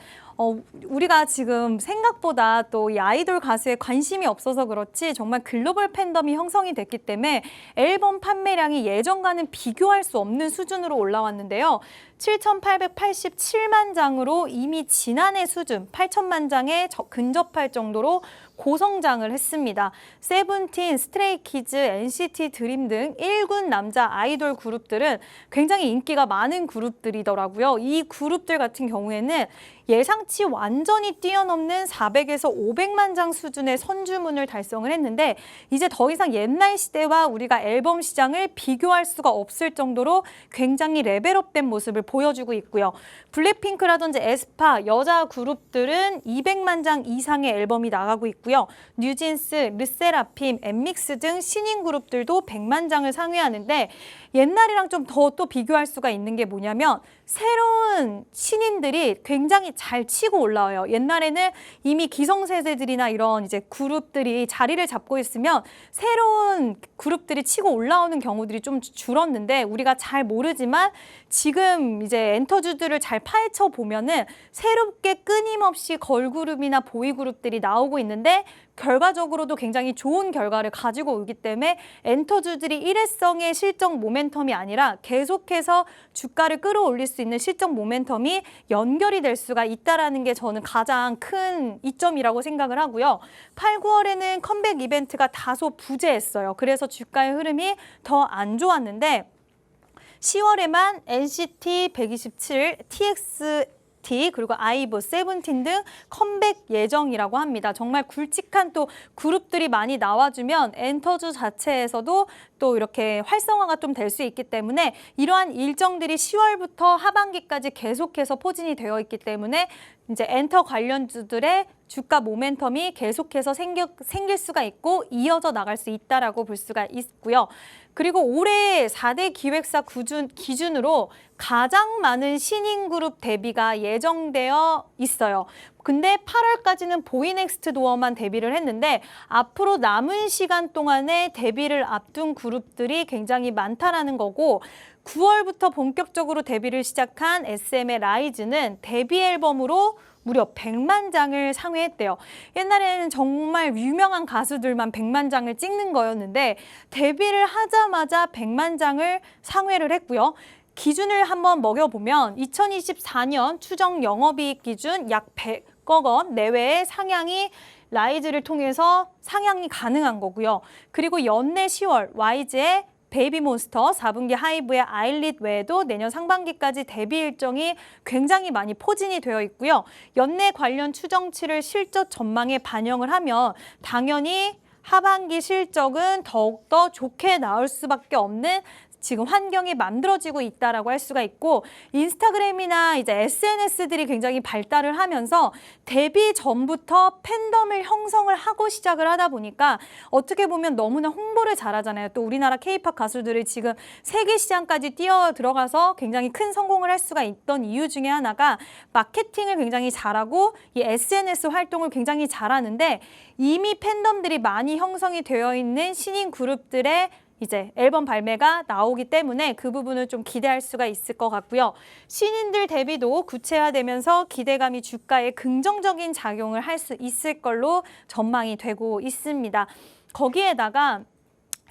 우리가 지금 생각보다 또 이 아이돌 가수에 관심이 없어서 그렇지 정말 글로벌 팬덤이 형성이 됐기 때문에 앨범 판매량이 예전과는 비교할 수 없는 수준으로 올라왔는데요. 7,887만 장으로 이미 지난해 수준 8천만 장에 근접할 정도로 고성장을 했습니다. 세븐틴, 스트레이키즈, NCT 드림 등 1군 남자 아이돌 그룹들은 굉장히 인기가 많은 그룹들이더라고요. 이 그룹들 같은 경우에는 예상치 완전히 뛰어넘는 400에서 500만 장 수준의 선주문을 달성을 했는데 이제 더 이상 옛날 시대와 우리가 앨범 시장을 비교할 수가 없을 정도로 굉장히 레벨업된 모습을 보여주고 있고요. 블랙핑크라든지 에스파, 여자 그룹들은 200만 장 이상의 앨범이 나가고 있고요. 뉴진스, 르세라핌, 엠믹스 등 신인 그룹들도 100만 장을 상회하는데 옛날이랑 좀 더 또 비교할 수가 있는 게 뭐냐면 새로운 신인들이 굉장히 잘 치고 올라와요. 옛날에는 이미 기성세대들이나 이런 이제 그룹들이 자리를 잡고 있으면 새로운 그룹들이 치고 올라오는 경우들이 좀 줄었는데 우리가 잘 모르지만 지금 이제 엔터주들을 잘 파헤쳐 보면은 새롭게 끊임없이 걸그룹이나 보이그룹들이 나오고 있는데 결과적으로도 굉장히 좋은 결과를 가지고 오기 때문에 엔터주들이 일회성의 실적 모멘텀이 아니라 계속해서 주가를 끌어올릴 수 있는 실적 모멘텀이 연결이 될 수가 있다는 게 저는 가장 큰 이점이라고 생각을 하고요. 8, 9월에는 컴백 이벤트가 다소 부재했어요. 그래서 주가의 흐름이 더 안 좋았는데 10월에만 NCT 127, TXT 그리고 아이브, 세븐틴 등 컴백 예정이라고 합니다. 정말 굵직한 또 그룹들이 많이 나와주면 엔터주 자체에서도 또 이렇게 활성화가 좀 될 수 있기 때문에 이러한 일정들이 10월부터 하반기까지 계속해서 포진이 되어 있기 때문에 이제 엔터 관련주들의 주가 모멘텀이 계속해서 생길 수가 있고 이어져 나갈 수 있다라고 볼 수가 있고요. 그리고 올해 4대 기획사 기준으로 가장 많은 신인 그룹 데뷔가 예정되어 있어요. 근데 8월까지는 보이넥스트 도어만 데뷔를 했는데 앞으로 남은 시간 동안에 데뷔를 앞둔 그룹들이 굉장히 많다라는 거고 9월부터 본격적으로 데뷔를 시작한 SM의 라이즈는 데뷔 앨범으로 무려 100만 장을 상회했대요. 옛날에는 정말 유명한 가수들만 100만 장을 찍는 거였는데 데뷔를 하자마자 100만 장을 상회를 했고요. 기준을 한번 먹여보면 2024년 추정 영업이익 기준 약 100억 원 내외의 상향이 라이즈를 통해서 상향이 가능한 거고요. 그리고 연내 10월 YG의 베이비몬스터, 4분기 하이브의 아일릿 외에도 내년 상반기까지 데뷔 일정이 굉장히 많이 포진이 되어 있고요. 연내 관련 추정치를 실적 전망에 반영을 하면 당연히 하반기 실적은 더욱더 좋게 나올 수밖에 없는 지금 환경이 만들어지고 있다라고 할 수가 있고 인스타그램이나 이제 SNS들이 굉장히 발달을 하면서 데뷔 전부터 팬덤을 형성을 하고 시작을 하다 보니까 어떻게 보면 너무나 홍보를 잘하잖아요. 또 우리나라 K-팝 가수들이 지금 세계 시장까지 뛰어 들어가서 굉장히 큰 성공을 할 수가 있던 이유 중에 하나가 마케팅을 굉장히 잘하고 이 SNS 활동을 굉장히 잘하는데 이미 팬덤들이 많이 형성이 되어 있는 신인 그룹들의 이제 앨범 발매가 나오기 때문에 그 부분을 좀 기대할 수가 있을 것 같고요. 신인들 데뷔도 구체화되면서 기대감이 주가에 긍정적인 작용을 할 수 있을 걸로 전망이 되고 있습니다. 거기에다가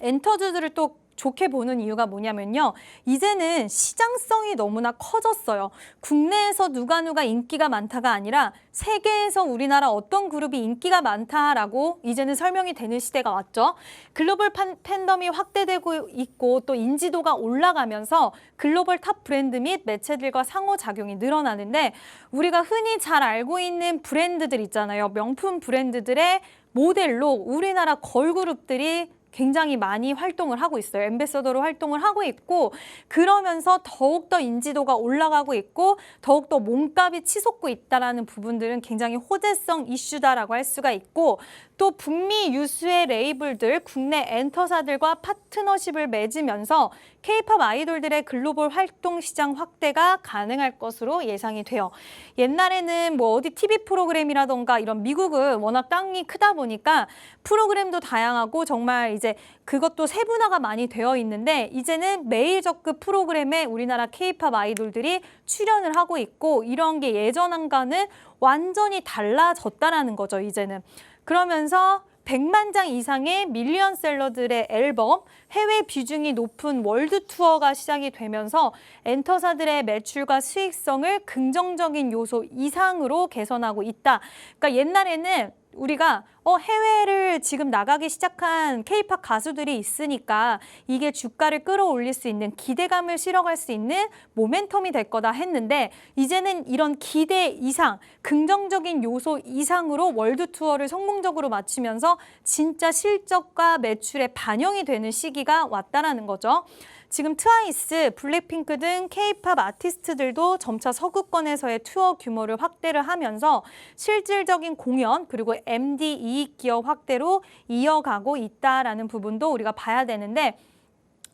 엔터주들을 또 좋게 보는 이유가 뭐냐면요. 이제는 시장성이 너무나 커졌어요. 국내에서 누가 인기가 많다가 아니라 세계에서 우리나라 어떤 그룹이 인기가 많다라고 이제는 설명이 되는 시대가 왔죠. 글로벌 팬덤이 확대되고 있고 또 인지도가 올라가면서 글로벌 탑 브랜드 및 매체들과 상호작용이 늘어나는데 우리가 흔히 잘 알고 있는 브랜드들 있잖아요. 명품 브랜드들의 모델로 우리나라 걸그룹들이 굉장히 많이 활동을 하고 있어요. 앰베서더로 활동을 하고 있고 그러면서 더욱더 인지도가 올라가고 있고 더욱더 몸값이 치솟고 있다는 부분들은 굉장히 호재성 이슈다라고 할 수가 있고 또 북미 유수의 레이블들, 국내 엔터사들과 파트너십을 맺으면서 K-팝 아이돌들의 글로벌 활동 시장 확대가 가능할 것으로 예상이 돼요. 옛날에는 뭐 어디 TV 프로그램이라던가 이런 미국은 워낙 땅이 크다 보니까 프로그램도 다양하고 정말 이제 그것도 세분화가 많이 되어 있는데 이제는 메이저급 프로그램에 우리나라 K-팝 아이돌들이 출연을 하고 있고 이런 게 예전과는 완전히 달라졌다라는 거죠, 이제는. 그러면서 100만 장 이상의 밀리언셀러들의 앨범, 해외 비중이 높은 월드 투어가 시작이 되면서 엔터사들의 매출과 수익성을 긍정적인 요소 이상으로 개선하고 있다. 그러니까 옛날에는 우리가 해외를 지금 나가기 시작한 K-팝 가수들이 있으니까 이게 주가를 끌어올릴 수 있는 기대감을 실어갈 수 있는 모멘텀이 될 거다 했는데 이제는 이런 기대 이상, 긍정적인 요소 이상으로 월드 투어를 성공적으로 마치면서 진짜 실적과 매출에 반영이 되는 시기가 왔다라는 거죠. 지금 트와이스, 블랙핑크 등 K-팝 아티스트들도 점차 서구권에서의 투어 규모를 확대를 하면서 실질적인 공연 그리고 MD 이익 기업 확대로 이어가고 있다라는 부분도 우리가 봐야 되는데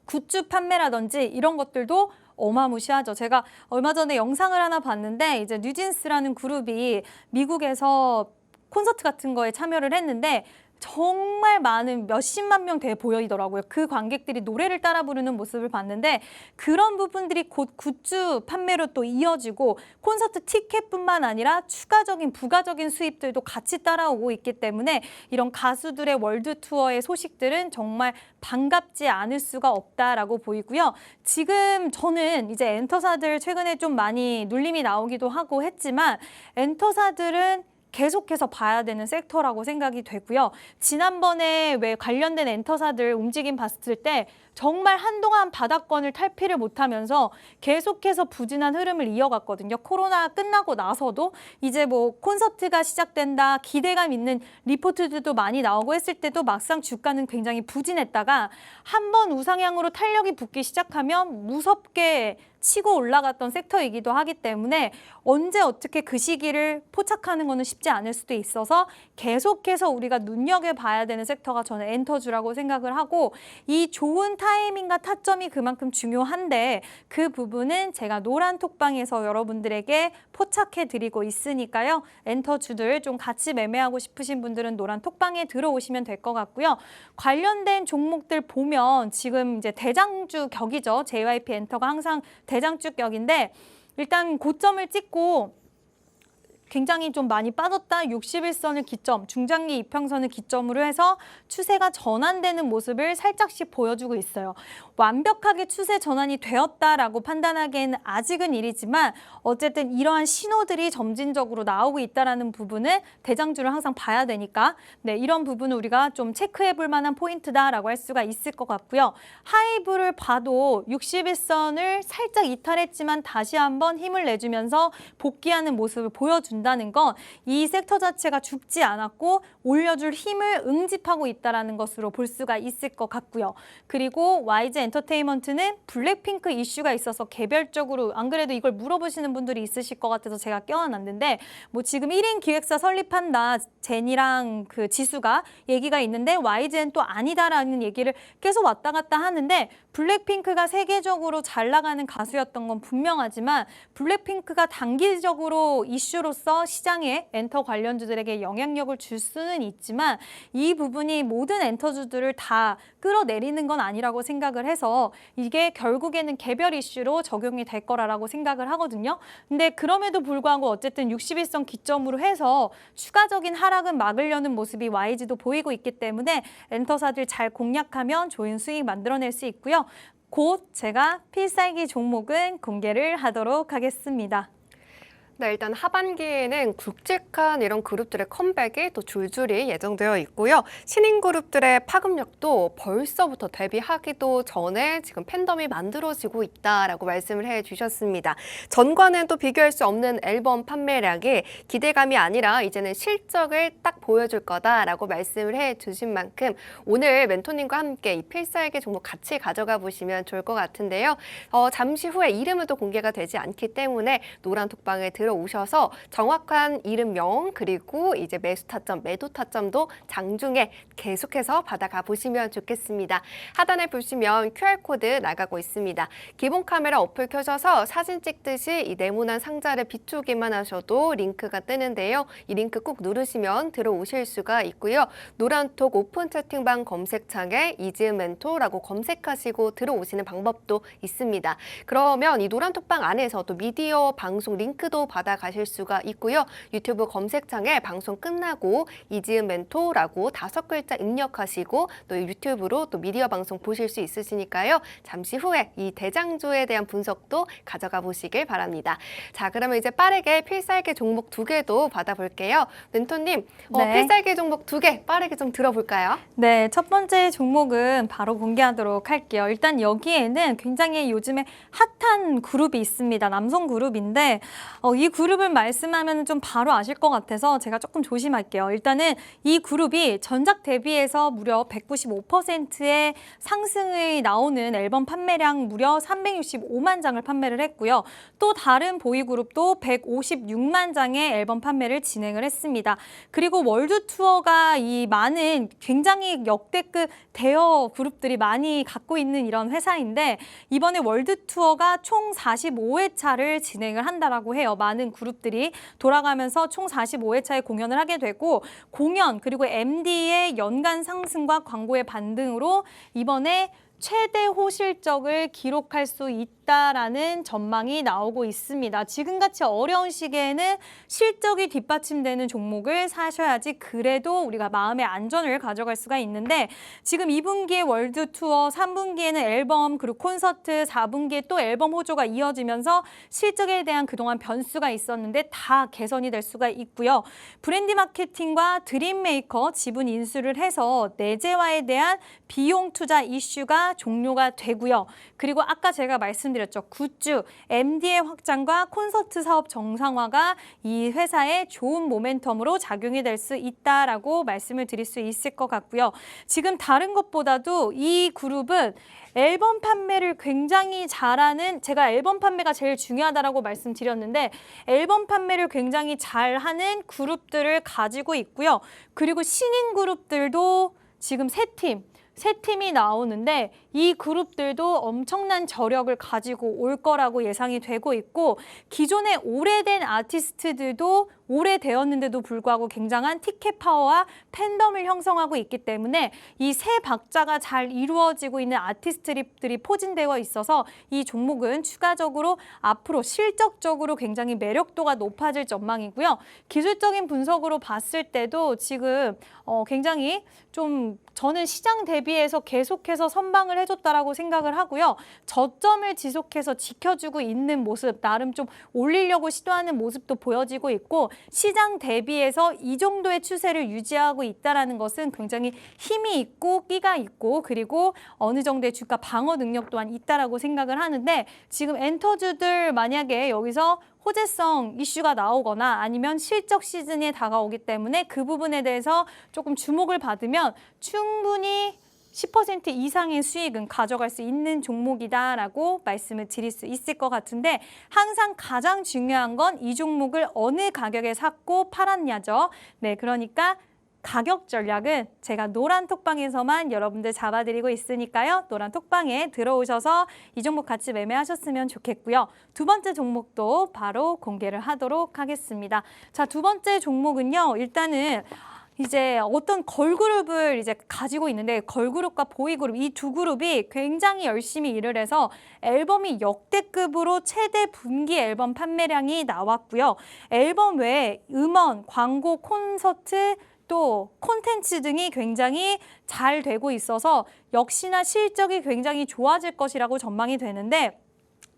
굿즈 판매라든지 이런 것들도 어마무시하죠. 제가 얼마 전에 영상을 하나 봤는데 이제 뉴진스라는 그룹이 미국에서 콘서트 같은 거에 참여를 했는데 정말 많은 몇십만 명 돼 보이더라고요. 그 관객들이 노래를 따라 부르는 모습을 봤는데 그런 부분들이 곧 굿즈 판매로 또 이어지고 콘서트 티켓뿐만 아니라 추가적인 부가적인 수입들도 같이 따라오고 있기 때문에 이런 가수들의 월드 투어의 소식들은 정말 반갑지 않을 수가 없다라고 보이고요. 지금 저는 이제 엔터사들 최근에 좀 많이 눌림이 나오기도 하고 했지만 엔터사들은 계속해서 봐야 되는 섹터라고 생각이 되고요. 지난번에 왜 관련된 엔터사들 움직임 봤을 때 정말 한동안 바닥권을 탈피를 못하면서 계속해서 부진한 흐름을 이어갔거든요. 코로나 끝나고 나서도 이제 뭐 콘서트가 시작된다, 기대감 있는 리포트들도 많이 나오고 했을 때도 막상 주가는 굉장히 부진했다가 한번 우상향으로 탄력이 붙기 시작하면 무섭게 치고 올라갔던 섹터이기도 하기 때문에 언제 어떻게 그 시기를 포착하는 것은 쉽지 않을 수도 있어서 계속해서 우리가 눈여겨봐야 되는 섹터가 저는 엔터주라고 생각을 하고 이 좋은 타이밍과 타점이 그만큼 중요한데 그 부분은 제가 노란 톡방에서 여러분들에게 포착해드리고 있으니까요. 엔터주들 좀 같이 매매하고 싶으신 분들은 노란 톡방에 들어오시면 될 것 같고요. 관련된 종목들 보면 지금 이제 대장주 격이죠. JYP 엔터가 항상 대장주 격인데 일단 고점을 찍고 굉장히 좀 많이 빠졌다 61선을 기점, 중장기 이평선을 기점으로 해서 추세가 전환되는 모습을 살짝씩 보여주고 있어요. 완벽하게 추세 전환이 되었다라고 판단하기에는 아직은 이르지만 어쨌든 이러한 신호들이 점진적으로 나오고 있다는 부분은 대장주를 항상 봐야 되니까 이런 부분을 우리가 좀 체크해 볼 만한 포인트다라고 할 수가 있을 것 같고요. 하이브를 봐도 61선을 살짝 이탈했지만 다시 한번 힘을 내주면서 복귀하는 모습을 보여준다는 건 이 섹터 자체가 죽지 않았고 올려줄 힘을 응집하고 있다는 것으로 볼 수가 있을 것 같고요. 그리고 YG 엔터테인먼트는 블랙핑크 이슈가 있어서 개별적으로 안 그래도 이걸 물어보시는 분들이 있으실 것 같아서 제가 껴안았는데 뭐 지금 1인 기획사 설립한다 제니랑 그 지수가 얘기가 있는데 YG는 또 아니다라는 얘기를 계속 왔다 갔다 하는데 블랙핑크가 세계적으로 잘 나가는 가수였던 건 분명하지만 블랙핑크가 단기적으로 이슈로서 시장에 엔터 관련주들에게 영향력을 줄 수는 있지만 이 부분이 모든 엔터주들을 다 끌어내리는 건 아니라고 생각을 해서 이게 결국에는 개별 이슈로 적용이 될 거라고 생각을 하거든요. 근데 그럼에도 불구하고 어쨌든 61선 기점으로 해서 추가적인 하락은 막으려는 모습이 YG도 보이고 있기 때문에 엔터사들 잘 공략하면 좋은 수익 만들어낼 수 있고요. 곧 제가 필살기 종목은 공개를 하도록 하겠습니다. 네, 일단 하반기에는 굵직한 이런 그룹들의 컴백이 또 줄줄이 예정되어 있고요. 신인 그룹들의 파급력도 벌써부터 데뷔하기도 전에 지금 팬덤이 만들어지고 있다라고 말씀을 해주셨습니다. 전과는 또 비교할 수 없는 앨범 판매량이 기대감이 아니라 이제는 실적을 딱 보여줄 거다라고 말씀을 해주신 만큼 오늘 멘토님과 함께 이 필살기 종목 같이 가져가 보시면 좋을 것 같은데요. 잠시 후에 이름은 또 공개가 되지 않기 때문에 노란 톡방에 들어오셔서 정확한 이름명 그리고 이제 매수 타점, 매도 타점도 장중에 계속해서 받아가 보시면 좋겠습니다. 하단에 보시면 QR코드 나가고 있습니다. 기본 카메라 어플 켜셔서 사진 찍듯이 이 네모난 상자를 비추기만 하셔도 링크가 뜨는데요. 이 링크 꼭 누르시면 들어오실 수가 있고요. 노란톡 오픈 채팅방 검색창에 이지은 멘토라고 검색하시고 들어오시는 방법도 있습니다. 그러면 이 노란톡방 안에서 또 미디어 방송 링크도 받아가실 수가 있고요. 유튜브 검색창에 방송 끝나고 이지은 멘토라고 5글자 입력하시고 또 유튜브로 또 미디어 방송 보실 수 있으시니까요. 잠시 후에 이 대장주에 대한 분석도 가져가 보시길 바랍니다. 자, 그러면 이제 빠르게 필살기 종목 2개도 받아볼게요. 멘토님, 네. 필살기 종목 2개 빠르게 좀 들어볼까요? 네, 첫 번째 종목은 바로 공개하도록 할게요. 일단 여기에는 굉장히 요즘에 핫한 그룹이 있습니다. 남성 그룹인데 이 그룹을 말씀하면 좀 바로 아실 것 같아서 제가 조금 조심할게요. 일단은 이 그룹이 전작 대비해서 무려 195%의 상승이 나오는 앨범 판매량 무려 365만 장을 판매를 했고요. 또 다른 보이그룹도 156만 장의 앨범 판매를 진행을 했습니다. 그리고 월드 투어가 이 많은 굉장히 역대급 대여 그룹들이 많이 갖고 있는 이런 회사인데 이번에 월드 투어가 총 45회차를 진행을 한다라고 해요. 많은 그룹들이 돌아가면서 총 45회차의 공연을 하게 되고 공연 그리고 MD의 연간 상승과 광고의 반등으로 이번에 최대 호실적을 기록할 수 있다라는 전망이 나오고 있습니다. 지금같이 어려운 시기에는 실적이 뒷받침되는 종목을 사셔야지 그래도 우리가 마음의 안전을 가져갈 수가 있는데 지금 2분기에 월드 투어, 3분기에는 앨범 그리고 콘서트, 4분기에 또 앨범 호조가 이어지면서 실적에 대한 그동안 변수가 있었는데 다 개선이 될 수가 있고요. 브랜드 마케팅과 드림메이커 지분 인수를 해서 내재화에 대한 비용 투자 이슈가 종료가 되고요. 그리고 아까 제가 말씀드렸죠. 굿즈, MD의 확장과 콘서트 사업 정상화가 이 회사의 좋은 모멘텀으로 작용이 될 수 있다라고 말씀을 드릴 수 있을 것 같고요. 지금 다른 것보다도 이 그룹은 앨범 판매를 굉장히 잘하는 제가 앨범 판매가 제일 중요하다라고 말씀드렸는데 앨범 판매를 굉장히 잘하는 그룹들을 가지고 있고요. 그리고 신인 그룹들도 지금 세 팀이 나오는데 이 그룹들도 엄청난 저력을 가지고 올 거라고 예상이 되고 있고 기존의 오래된 아티스트들도 오래되었는데도 불구하고 굉장한 티켓 파워와 팬덤을 형성하고 있기 때문에 이 세 박자가 잘 이루어지고 있는 아티스트들이 포진되어 있어서 이 종목은 추가적으로 앞으로 실적적으로 굉장히 매력도가 높아질 전망이고요. 기술적인 분석으로 봤을 때도 지금 굉장히 좀 저는 시장 대비해서 계속해서 선방을 해줬다라고 생각을 하고요. 저점을 지속해서 지켜주고 있는 모습, 나름 좀 올리려고 시도하는 모습도 보여지고 있고 시장 대비해서 이 정도의 추세를 유지하고 있다는 것은 굉장히 힘이 있고 끼가 있고 그리고 어느 정도의 주가 방어 능력 또한 있다라고 생각을 하는데 지금 엔터주들 만약에 여기서 호재성 이슈가 나오거나 아니면 실적 시즌에 다가오기 때문에 그 부분에 대해서 조금 주목을 받으면 충분히 10% 이상의 수익은 가져갈 수 있는 종목이다라고 말씀을 드릴 수 있을 것 같은데 항상 가장 중요한 건 이 종목을 어느 가격에 샀고 팔았냐죠. 네, 그러니까 가격 전략은 제가 노란 톡방에서만 여러분들 잡아드리고 있으니까요. 노란 톡방에 들어오셔서 이 종목 같이 매매하셨으면 좋겠고요. 두 번째 종목도 바로 공개를 하도록 하겠습니다. 자, 두 번째 종목은요. 일단은 이제 어떤 걸그룹을 이제 가지고 있는데 걸그룹과 보이그룹 이 두 그룹이 굉장히 열심히 일을 해서 앨범이 역대급으로 최대 분기 앨범 판매량이 나왔고요. 앨범 외에 음원, 광고, 콘서트 또 콘텐츠 등이 굉장히 잘 되고 있어서 역시나 실적이 굉장히 좋아질 것이라고 전망이 되는데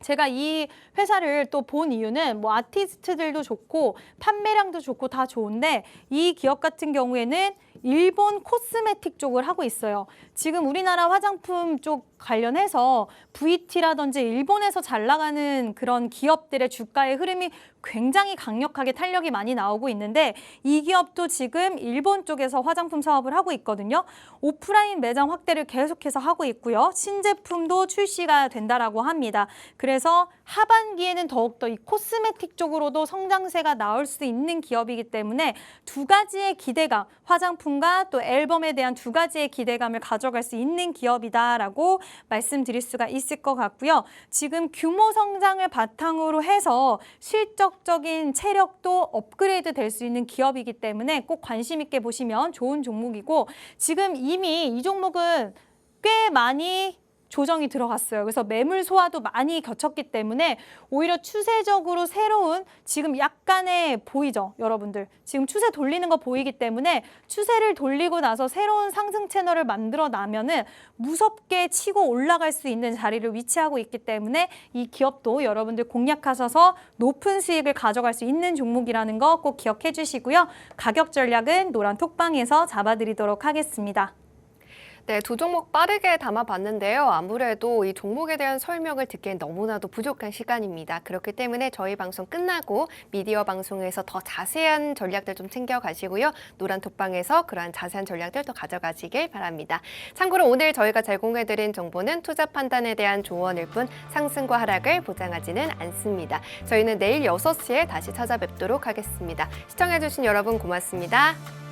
제가 이 회사를 또 본 이유는 뭐 아티스트들도 좋고 판매량도 좋고 다 좋은데 이 기업 같은 경우에는 일본 코스메틱 쪽을 하고 있어요. 지금 우리나라 화장품 쪽 관련해서 VT라든지 일본에서 잘 나가는 그런 기업들의 주가의 흐름이 굉장히 강력하게 탄력이 많이 나오고 있는데 이 기업도 지금 일본 쪽에서 화장품 사업을 하고 있거든요. 오프라인 매장 확대를 계속해서 하고 있고요. 신제품도 출시가 된다라고 합니다. 그래서 하반기에는 더욱더 이 코스메틱 쪽으로도 성장세가 나올 수 있는 기업이기 때문에 두 가지의 기대감, 화장품과 또 앨범에 대한 두 가지의 기대감을 가져갈 수 있는 기업이다라고 말씀드릴 수가 있을 것 같고요. 지금 규모 성장을 바탕으로 해서 실적적인 체력도 업그레이드 될 수 있는 기업이기 때문에 꼭 관심 있게 보시면 좋은 종목이고 지금 이미 이 종목은 꽤 많이 조정이 들어갔어요. 그래서 매물 소화도 많이 겹쳤기 때문에 오히려 추세적으로 새로운 지금 약간의 보이죠, 여러분들. 지금 추세 돌리는 거 보이기 때문에 추세를 돌리고 나서 새로운 상승 채널을 만들어 나면은 무섭게 치고 올라갈 수 있는 자리를 위치하고 있기 때문에 이 기업도 여러분들 공략하셔서 높은 수익을 가져갈 수 있는 종목이라는 거 꼭 기억해 주시고요. 가격 전략은 노란 톡방에서 잡아드리도록 하겠습니다. 네, 두 종목 빠르게 담아봤는데요. 아무래도 이 종목에 대한 설명을 듣기엔 너무나도 부족한 시간입니다. 그렇기 때문에 저희 방송 끝나고 미디어 방송에서 더 자세한 전략들 좀 챙겨가시고요. 노란 톡방에서 그러한 자세한 전략들 더 가져가시길 바랍니다. 참고로 오늘 저희가 제공해드린 정보는 투자 판단에 대한 조언일 뿐 상승과 하락을 보장하지는 않습니다. 저희는 내일 6시에 다시 찾아뵙도록 하겠습니다. 시청해주신 여러분 고맙습니다.